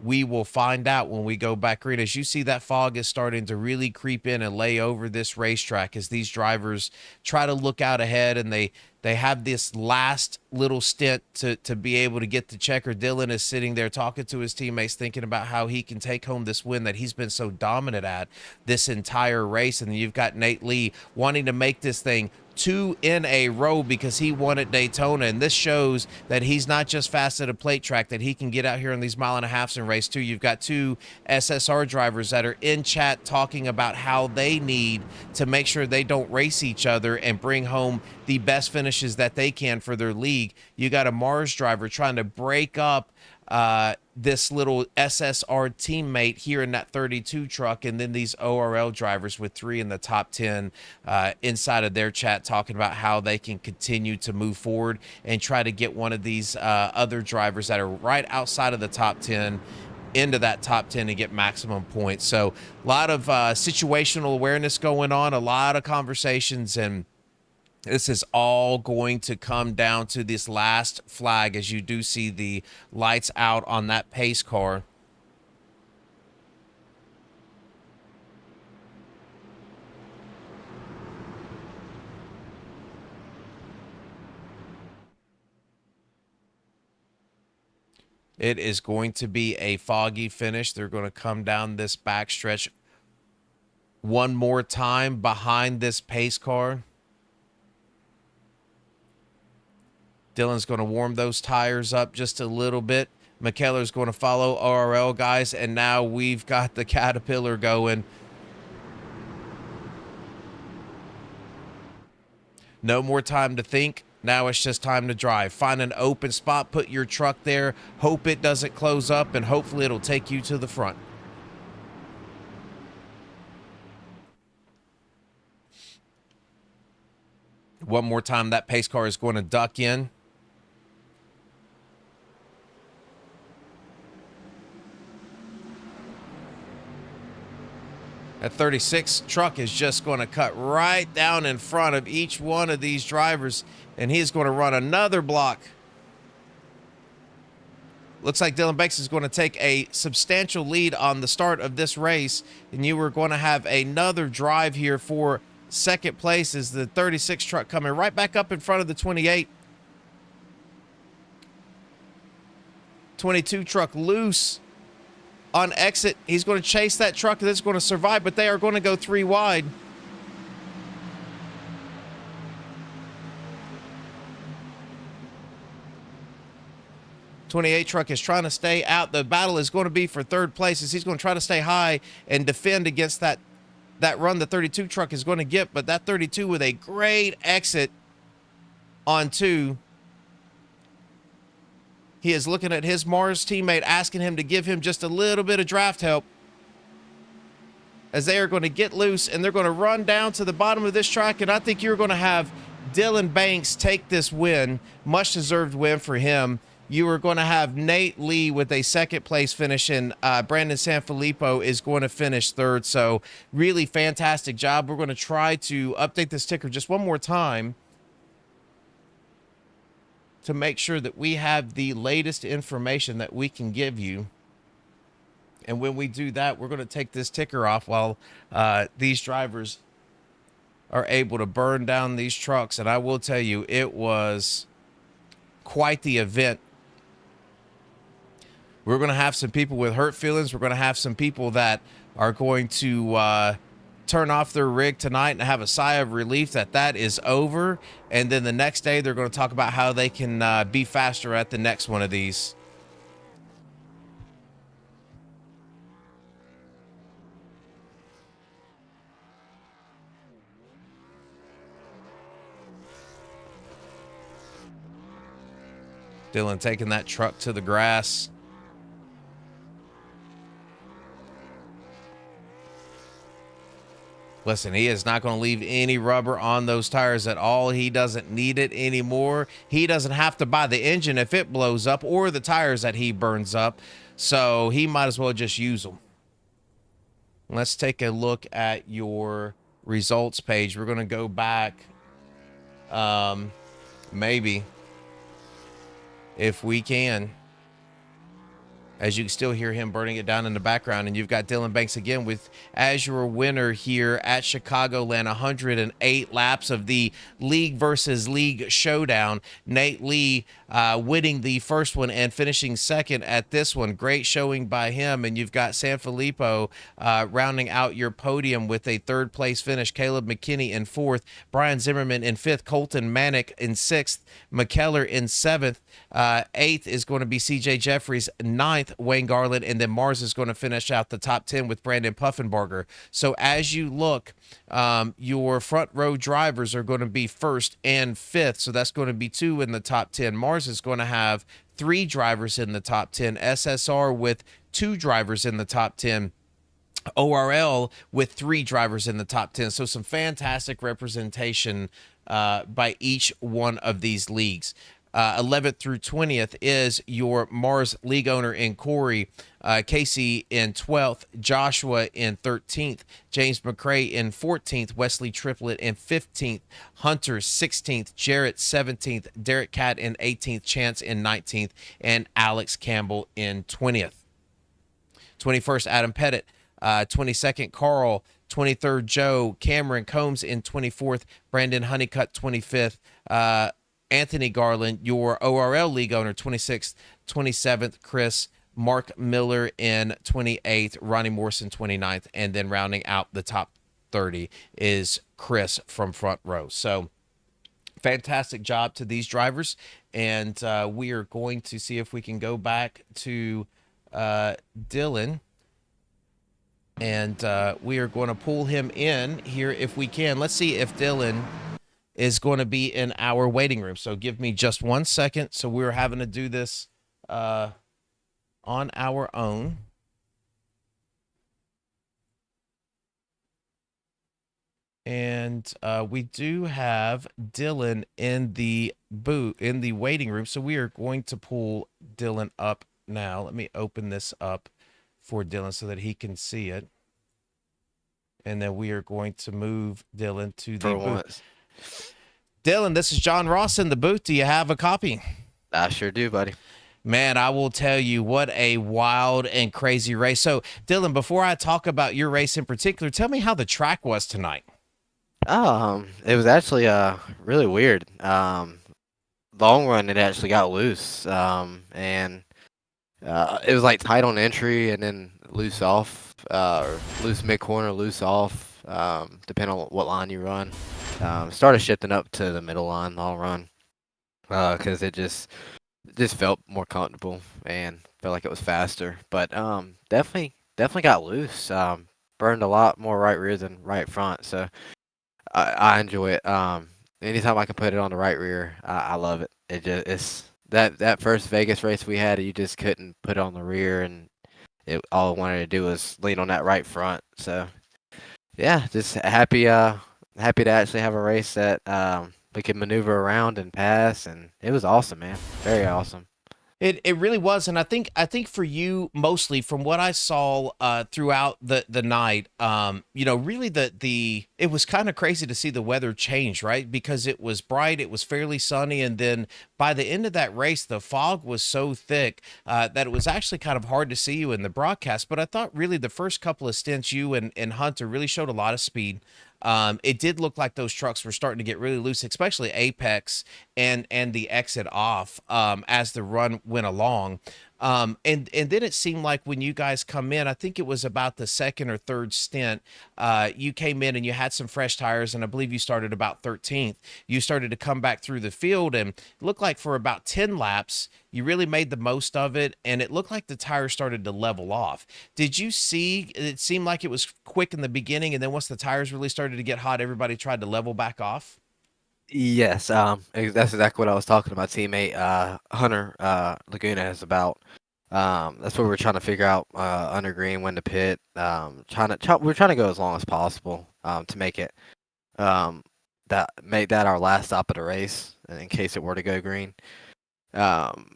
we will find out when we go back green. As you see, that fog is starting to really creep in and lay over this racetrack as these drivers try to look out ahead, and they have this last little stint to be able to get the checker. Dylan is sitting there talking to his teammates, thinking about how he can take home this win that he's been so dominant at this entire race. And then you've got Nate Lee wanting to make this thing 2 in a row because he won at Daytona, and this shows that he's not just fast at a plate track, that he can get out here in these 1.5 miles and race too. You've got 2 SSR drivers that are in chat talking about how they need to make sure they don't race each other and bring home the best finishes that they can for their league. You got a Mars driver trying to break up this little SSR teammate here in that 32 truck, and then these ORL drivers with 3 in the top 10 inside of their chat talking about how they can continue to move forward and try to get one of these other drivers that are right outside of the top 10 into that top 10 and get maximum points. So a lot of situational awareness going on, a lot of conversations, and this is all going to come down to this last flag as you do see the lights out on that pace car. It is going to be a foggy finish. They're going to come down this backstretch one more time behind this pace car. Dylan's going to warm those tires up just a little bit. McKellar's going to follow ORL guys, and now we've got the Caterpillar going. No more time to think. Now it's just time to drive. Find an open spot, put your truck there, hope it doesn't close up, and hopefully it'll take you to the front. One more time, that pace car is going to duck in. That 36 truck is just going to cut right down in front of each one of these drivers, and he's going to run another block. Looks like Dylan Banks is going to take a substantial lead on the start of this race, and you are going to have another drive here for second place as the 36 truck coming right back up in front of the 28. 22 truck loose on exit. He's going to chase that truck that's going to survive, but they are going to go 3 wide. '28 truck is trying to stay out. The battle is going to be for third place as he's going to try to stay high and defend against that run the 32 truck is going to get, but that 32 with a great exit on 2. He is looking at his Mars teammate, asking him to give him just a little bit of draft help as they are going to get loose and they're going to run down to the bottom of this track. And I think you're going to have Dylan Banks take this win, much deserved win for him. You are going to have Nate Lee with a second place finish, and Brandon Sanfilippo is going to finish third. So really fantastic job. We're going to try to update this ticker just one more time to make sure that we have the latest information that we can give you. And when we do that, we're going to take this ticker off while these drivers are able to burn down these trucks. And I will tell you, it was quite the event. We're going to have some people with hurt feelings. We're going to have some people that are going to turn off their rig tonight and have a sigh of relief that is over. And then the next day, they're going to talk about how they can be faster at the next one of these. Dylan taking that truck to the grass. Listen, he is not going to leave any rubber on those tires at all. He doesn't need it anymore. He doesn't have to buy the engine if it blows up or the tires that he burns up. So he might as well just use them. Let's take a look at your results page. We're going to go back, maybe, if we can. As you can still hear him burning it down in the background. And you've got Dylan Banks again with as your winner here at Chicagoland, 108 laps of the League versus League showdown. Nate Lee winning the first one and finishing second at this one. Great showing by him. And you've got Sanfilippo rounding out your podium with a third place finish. Caleb McKinney in fourth. Brian Zimmerman in fifth. Colton Manick in sixth. McKellar in seventh. Eighth is going to be CJ Jeffries. Ninth, Wayne Garland, and then Mars is going to finish out the top 10 with Brandon Puffenbarger. So as you look, your front row drivers are going to be first and fifth. So that's going to be 2 in the top 10. Mars is going to have 3 drivers in the top 10. SSR with 2 drivers in the top 10. ORL with 3 drivers in the top 10. So some fantastic representation by each one of these leagues. 11th through 20th is your Mars league owner in Corey, Casey in 12th, Joshua in 13th, James McCrae in 14th, Wesley Triplett in 15th, Hunter 16th, Jarrett 17th, Derek Catt in 18th, Chance in 19th, and Alex Campbell in 20th. 21st, Adam Pettit. 22nd, Carl. 23rd, Joe. Cameron Combs in 24th, Brandon Honeycutt 25th, Anthony Garland, your ORL league owner, 26th, 27th, Chris, Mark Miller in 28th, Ronnie Morrison 29th, and then rounding out the top 30 is Chris from front row. So fantastic job to these drivers, and we are going to see if we can go back to Dylan, and we are going to pull him in here if we can. Let's see if Dylan is going to be in our waiting room. So give me just 1 second. So we're having to do this on our own. And we do have Dylan in the waiting room. So we are going to pull Dylan up now. Let me open this up for Dylan so that he can see it. And then we are going to move Dylan to the for booth. once. Dylan, this is John Ross in the booth. Do you have a copy? I sure do, buddy. Man, I will tell you what a wild and crazy race. So, Dylan, before I talk about your race in particular, tell me how the track was tonight. It was actually really weird. Long run it actually got loose. And it was like tight on entry and then loose off, or loose mid corner, loose off, depending on what line you run. Started shifting up to the middle line long run, because it just felt more comfortable and felt like it was faster. But definitely got loose. Burned a lot more right rear than right front, so I enjoy it. Anytime I can put it on the right rear, I love it. It's that first Vegas race we had, you just couldn't put it on the rear, and all I wanted to do was lean on that right front. So yeah, just happy to actually have a race that we could maneuver around and pass, and it was awesome, man. Very awesome. It really was, and I think for you mostly from what I saw throughout the night, really the it was kind of crazy to see the weather change, right? Because it was bright, it was fairly sunny, and then by the end of that race, the fog was so thick that it was actually kind of hard to see you in the broadcast. But I thought really the first couple of stints, you and Hunter really showed a lot of speed. It did look like those trucks were starting to get really loose, especially Apex and the exit off as the run went along. And then it seemed like when you guys come in, I think it was about the second or third stint, you came in and you had some fresh tires, and I believe you started about 13th. You started to come back through the field, and it looked like for about 10 laps, you really made the most of it, and it looked like the tires started to level off. Did you see? It seemed like it was quick in the beginning, and then once the tires really started to get hot, everybody tried to level back off. Yes, that's exactly what I was talking to my teammate Hunter Laguna is about. That's what we're trying to figure out under green when to pit. We're trying to go as long as possible to um, make that our last stop of the race in case it were to go green. Um,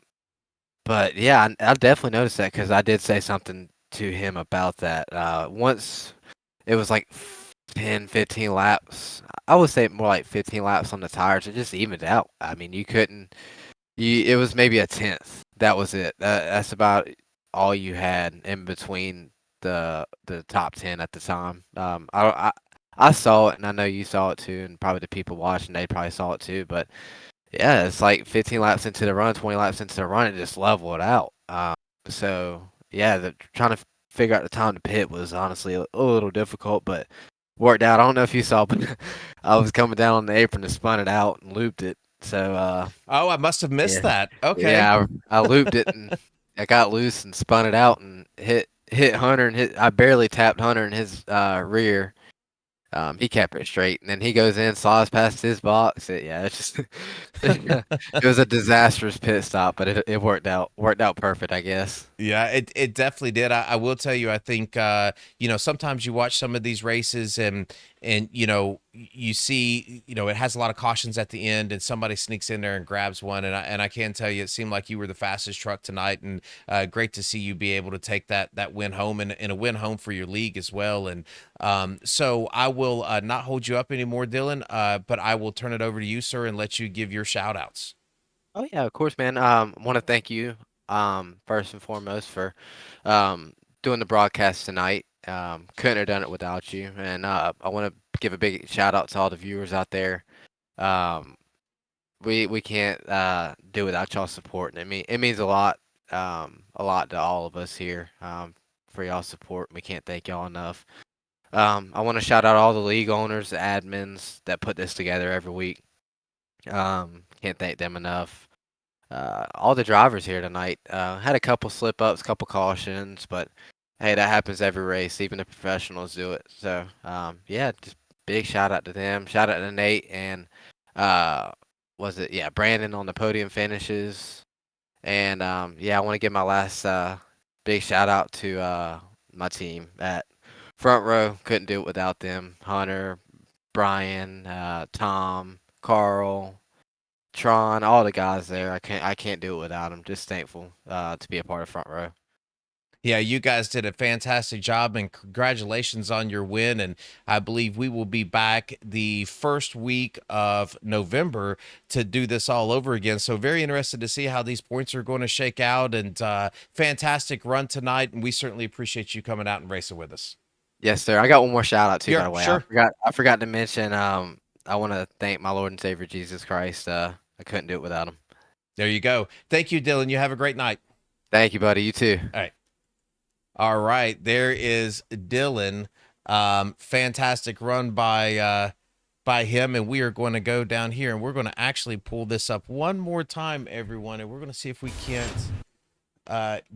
but yeah, I definitely noticed that because I did say something to him about that. Once it was like 10, 15 laps. I would say more like 15 laps on the tires. It just evened out. I mean, you couldn't. It was maybe a tenth. That was it. That's about all you had in between the top 10 at the time. I saw it, and I know you saw it too, and probably the people watching they probably saw it too. But yeah, it's like 15 laps into the run, 20 laps into the run, it just leveled out. So yeah, trying to figure out the time to pit was honestly a little difficult, but worked out. I don't know if you saw, but I was coming down on the apron and spun it out and looped it. So Oh, I must have missed yeah, that. Okay. I looped it and I got loose and spun it out and hit Hunter and hit. I barely tapped Hunter in his rear. He kept it straight, and then he goes in, slides past his box. Yeah, it's just it was a disastrous pit stop, but it worked out perfect, I guess. Yeah, it definitely did. I will tell you, I think sometimes you watch some of these races and you see, it has a lot of cautions at the end and somebody sneaks in there and grabs one, and I can tell you it seemed like you were the fastest truck tonight, and great to see you be able to take that win home, and a win home for your league as well. And so I will not hold you up anymore, Dylan, but I will turn it over to you, sir, and let you give your shout outs. Oh yeah, of course, man. Want to thank you, first and foremost for, doing the broadcast tonight. Couldn't have done it without you, and I want to give a big shout out to all the viewers out there. Um, we can't do without y'all support, and it means a lot to all of us here. For y'all support, we can't thank y'all enough. I want to shout out all the league owners, the admins that put this together every week. Can't thank them enough. All the drivers here tonight had a couple slip ups, couple cautions, but hey, that happens every race. Even the professionals do it. So yeah, just big shout out to them. Shout out to Nate and uh, was it Brandon on the podium finishes. And yeah, I want to give my last big shout out to my team at front row. Couldn't do it without them. Hunter, Brian, Tom, Carl. Tron, all the guys there. I can't do it without them. Just thankful to be a part of front row. Yeah, you guys did a fantastic job and congratulations on your win. And I believe we will be back the first week of November to do this all over again. So, very interested to see how these points are going to shake out. And fantastic run tonight. And we certainly appreciate you coming out and racing with us. Yes, sir. I got one more shout out too, by Yeah, the way. sure. I forgot to mention. I want to thank my Lord and Savior Jesus Christ. I couldn't do it without him. There you go. Thank you, Dylan. You have a great night. Thank you, buddy. You too. All right. All right. There is Dylan. Fantastic run by him, and we are going to go down here and we're going to actually pull this up one more time, everyone, and we're going to see if we can't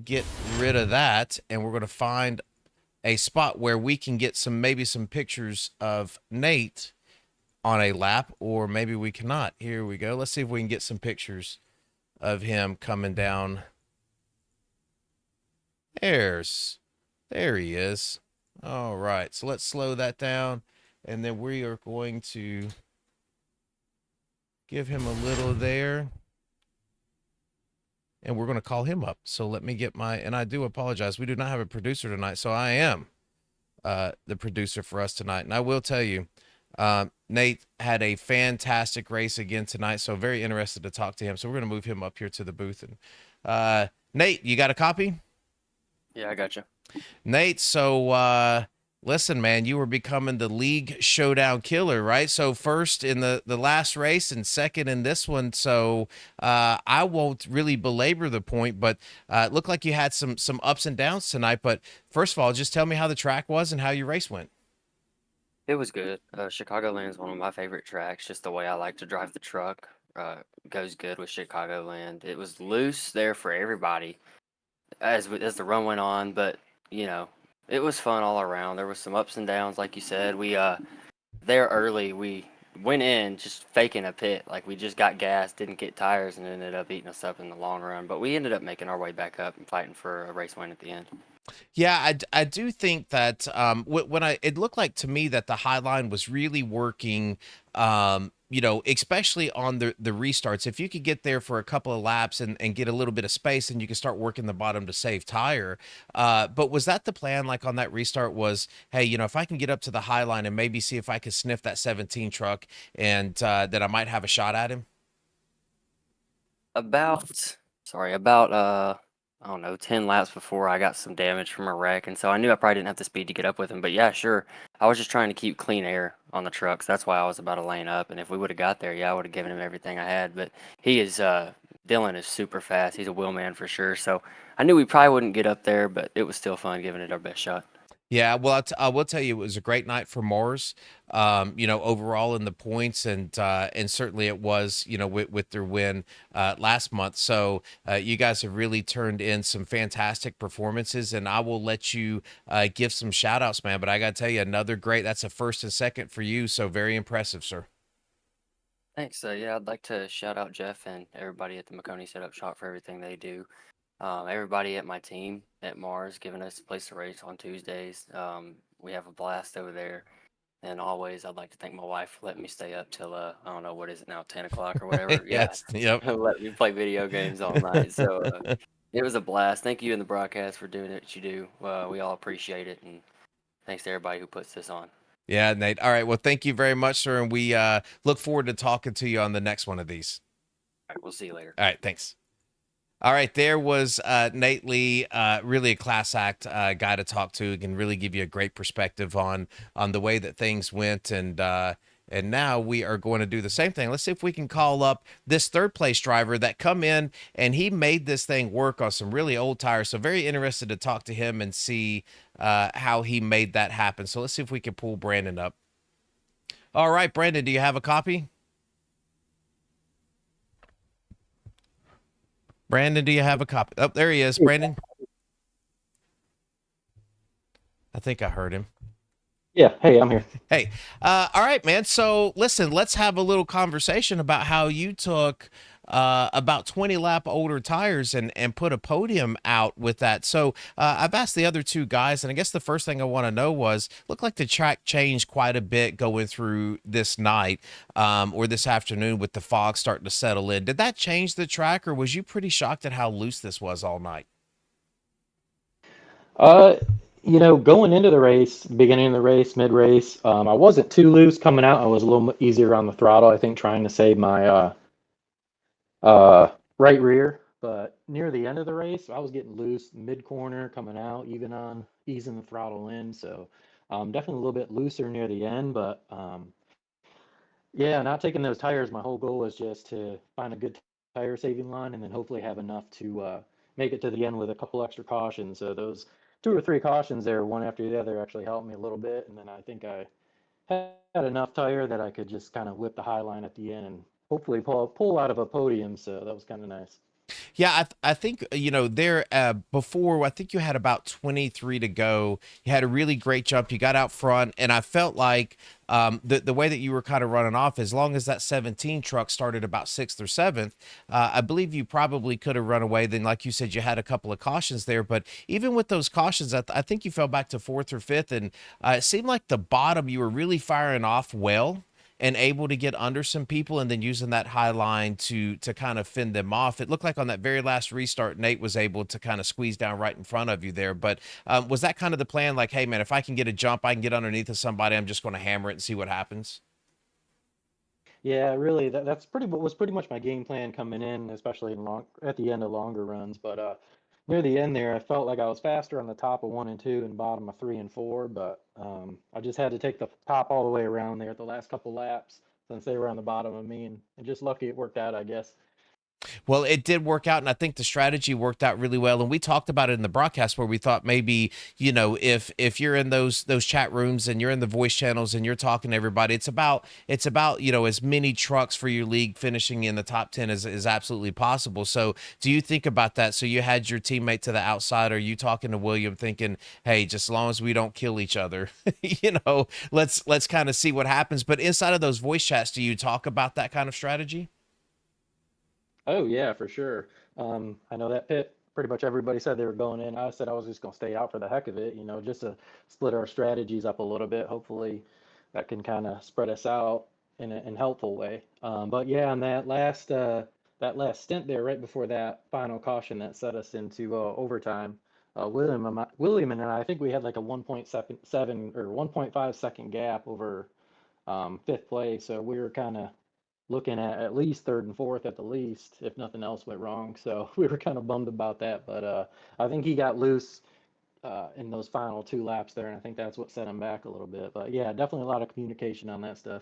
get rid of that, and we're going to find a spot where we can get maybe some pictures of Nate on a lap, or maybe we cannot. Here we go. Let's see if we can get some pictures of him coming down. There he is. All right, so let's slow that down, and then we are going to give him a little there, and we're going to call him up. So let me get and I do apologize. We do not have a producer tonight, so I am the producer for us tonight. And I will tell you, Nate had a fantastic race again tonight, so very interested to talk to him. So we're going to move him up here to the booth. And Nate, you got a copy? Yeah, I got you. Nate, so listen, man, you were becoming the league showdown killer, right? So first in the last race and second in this one. So I won't really belabor the point, but it looked like you had some ups and downs tonight. But first of all, just tell me how the track was and how your race went. It was good. Chicagoland is one of my favorite tracks. Just the way I like to drive the truck goes good with Chicagoland. It was loose there for everybody as the run went on, but you know, it was fun all around. There was some ups and downs, like you said. We there early. We went in just faking a pit, like we just got gas, didn't get tires, and ended up eating us up in the long run. But we ended up making our way back up and fighting for a race win at the end. Yeah, I do think that when it looked like to me that the high line was really working, especially on the restarts. If you could get there for a couple of laps and get a little bit of space, and you can start working the bottom to save tire. But was that the plan? Like on that restart was, hey, if I can get up to the high line and maybe see if I could sniff that 17 truck, and that I might have a shot at him. About I don't know, 10 laps before I got some damage from a wreck, and so I knew I probably didn't have the speed to get up with him. But yeah, sure. I was just trying to keep clean air on the trucks. That's why I was about a lane up. And if we would have got there, yeah, I would have given him everything I had. But he is Dylan is super fast. He's a wheelman for sure. So I knew we probably wouldn't get up there, but it was still fun giving it our best shot. Yeah, well, I will tell you, it was a great night for Mars. Overall in the points, and certainly it was, with their win last month. So you guys have really turned in some fantastic performances, and I will let you give some shout outs, man. But I got to tell you, another great. That's a first and second for you. So very impressive, sir. Thanks. Yeah, I'd like to shout out Jeff and everybody at the McConey Setup Shop for everything they do. Everybody at my team at Mars giving us a place to race on Tuesdays. We have a blast over there. And always, I'd like to thank my wife for letting me stay up till I don't know what is it now, 10 o'clock or whatever. Yeah, Yes. Yep. let me play video games all night. So it was a blast. Thank you in the broadcast for doing what you do. We all appreciate it, and thanks to everybody who puts this on. Yeah, Nate. All right. Well, thank you very much, sir, and we look forward to talking to you on the next one of these. All right, we'll see you later. All right. Thanks. All right, there was Nate Lee, really a class act guy to talk to. He can really give you a great perspective on the way that things went, and now we are going to do the same thing. Let's see if we can call up this third place driver that come in and he made this thing work on some really old tires. So very interested to talk to him and see how he made that happen. So let's see if we can pull Brandon up. All right, Brandon, do you have a copy? Brandon, do you have a copy? Oh, there he is, Brandon. I think I heard him. Yeah, hey, I'm here. Hey, all right, man. So listen, let's have a little conversation about how you took about 20 lap older tires and put a podium out with that. So I've asked the other two guys, and I guess the first thing I want to know was, looked like the track changed quite a bit going through this night or this afternoon with the fog starting to settle in. Did that change the track, or was you pretty shocked at how loose this was all night? Uh, going into the race, beginning of the race, mid race, I wasn't too loose coming out. I was a little easier on the throttle, I think, trying to save my right rear. But near the end of the race, I was getting loose mid corner coming out, even on easing the throttle in. So definitely a little bit looser near the end. But yeah, not taking those tires. My whole goal was just to find a good tire saving line and then hopefully have enough to make it to the end with a couple extra cautions. So those two or three cautions there, one after the other, actually helped me a little bit. And then I think I had enough tire that I could just kind of whip the high line at the end and hopefully pull out of a podium. So that was kind of nice. Yeah, I think there before I think you had about 23 to go. You had a really great jump. You got out front, and I felt like the way that you were kind of running off, as long as that 17 truck started about sixth or seventh, I believe you probably could have run away. Then, like you said, you had a couple of cautions there, but even with those cautions, I think you fell back to fourth or fifth, and it seemed like the bottom you were really firing off well and able to get under some people and then using that high line to kind of fend them off. It looked like on that very last restart, Nate was able to kind of squeeze down right in front of you there. But was that kind of the plan? Like, hey man, if I can get a jump, I can get underneath of somebody. I'm just going to hammer it and see what happens. Yeah, really, that's pretty much my game plan coming in, especially in long at the end of longer runs. But near the end there, I felt like I was faster on the top of one and two and bottom of three and four. But I just had to take the top all the way around there at the last couple laps since they were on the bottom of me, and just lucky it worked out, I guess. Well, it did work out, and I think the strategy worked out really well. And we talked about it in the broadcast where we thought maybe, if you're in those chat rooms and you're in the voice channels and you're talking to everybody, it's about as many trucks for your league finishing in the top 10 as is absolutely possible. So, do you think about that? So you had your teammate to the outside, or you talking to William, thinking, hey, just as long as we don't kill each other, let's kind of see what happens. But inside of those voice chats, do you talk about that kind of strategy? Oh yeah, for sure. I know that pit. Pretty much everybody said they were going in. I said I was just gonna stay out for the heck of it, just to split our strategies up a little bit. Hopefully, that can kind of spread us out in a helpful way. But yeah, on that last stint there, right before that final caution that set us into overtime, William and I think we had like a 1.7 or 1.5 second gap over fifth place, so we were kind of looking at least third and fourth at the least, if nothing else went wrong. So we were kind of bummed about that, but I think he got loose in those final two laps there, and I think that's what set him back a little bit. But yeah, definitely a lot of communication on that stuff.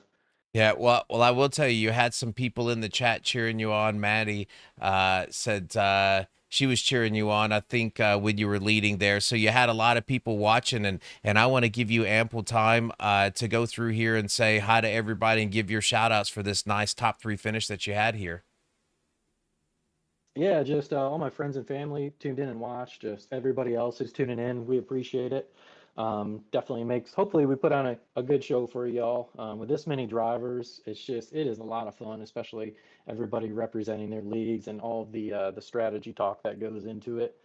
Yeah, well, I will tell you, you had some people in the chat cheering you on. Maddie said she was cheering you on. I think when you were leading there, so you had a lot of people watching, and I want to give you ample time to go through here and say hi to everybody and give your shout outs for this nice top three finish that you had here. Yeah, just all my friends and family tuned in and watched. Just everybody else who's tuning in, we appreciate it. Definitely makes. Hopefully, we put on a good show for y'all. With this many drivers, it is a lot of fun, especially everybody representing their leagues and all of the strategy talk that goes into it.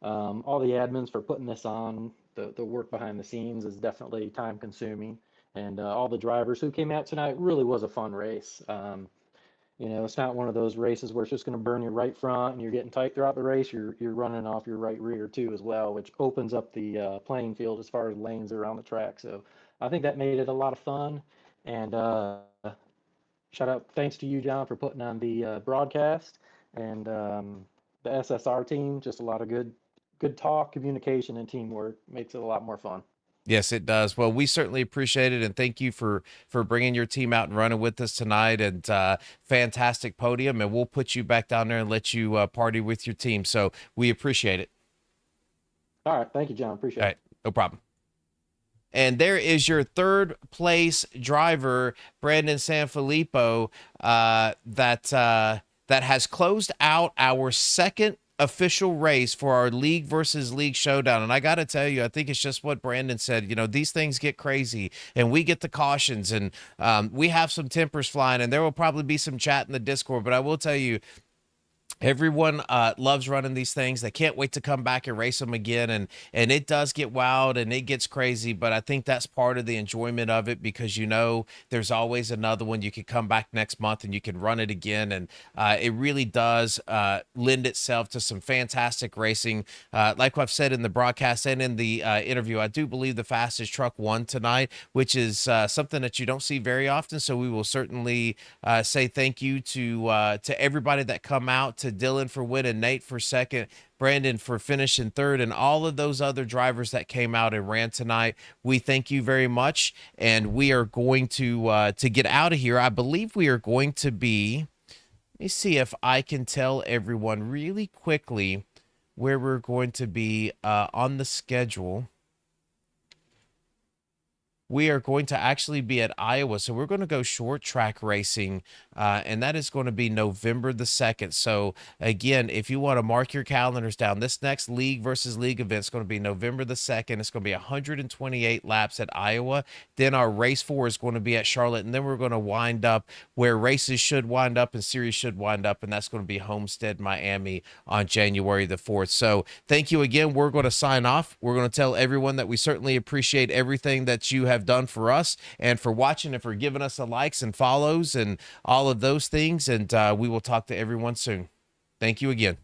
All the admins for putting this on. The work behind the scenes is definitely time consuming, and all the drivers who came out tonight really was a fun race. It's not one of those races where it's just going to burn your right front and you're getting tight throughout the race. You're running off your right rear too as well, which opens up the playing field as far as lanes around the track. So I think that made it a lot of fun. And shout out, thanks to you, John, for putting on the broadcast and the SSR team. Just a lot of good talk, communication, and teamwork makes it a lot more fun. Yes, it does. Well, we certainly appreciate it, and thank you for bringing your team out and running with us tonight. And fantastic podium, and we'll put you back down there and let you party with your team. So we appreciate it. All right, thank you, John. Appreciate All it. right, no problem. And there is your third place driver, Brandon Sanfilippo, that has closed out our second official race for our league versus league showdown. And I got to tell you, I think it's just what Brandon said. These things get crazy, and we get the cautions, and we have some tempers flying, and there will probably be some chat in the Discord. But I will tell you, Everyone loves running these things. They can't wait to come back and race them again. And it does get wild and it gets crazy, but I think that's part of the enjoyment of it because there's always another one. You can come back next month and you can run it again. And it really does lend itself to some fantastic racing. Like I've said in the broadcast and in the interview, I do believe the fastest truck won tonight, which is something that you don't see very often. So we will certainly say thank you to everybody that come out, to Dylan for winning, Nate for second, Brandon for finishing third, and all of those other drivers that came out and ran tonight. We thank you very much, and we are going to get out of here. I believe we are going to be. Let me see if I can tell everyone really quickly where we're going to be on the schedule. We are going to actually be at Iowa. So we're going to go short track racing, and that is going to be November the 2nd. So again, if you want to mark your calendars down, this next league versus league event is going to be November the 2nd. It's going to be 128 laps at Iowa. Then our race 4 is going to be at Charlotte, and then we're going to wind up where races should wind up and series should wind up, and that's going to be Homestead, Miami on January the 4th. So thank you again. We're going to sign off. We're going to tell everyone that we certainly appreciate everything that you have done for us and for watching and for giving us the likes and follows and all of those things. And we will talk to everyone soon. Thank you again.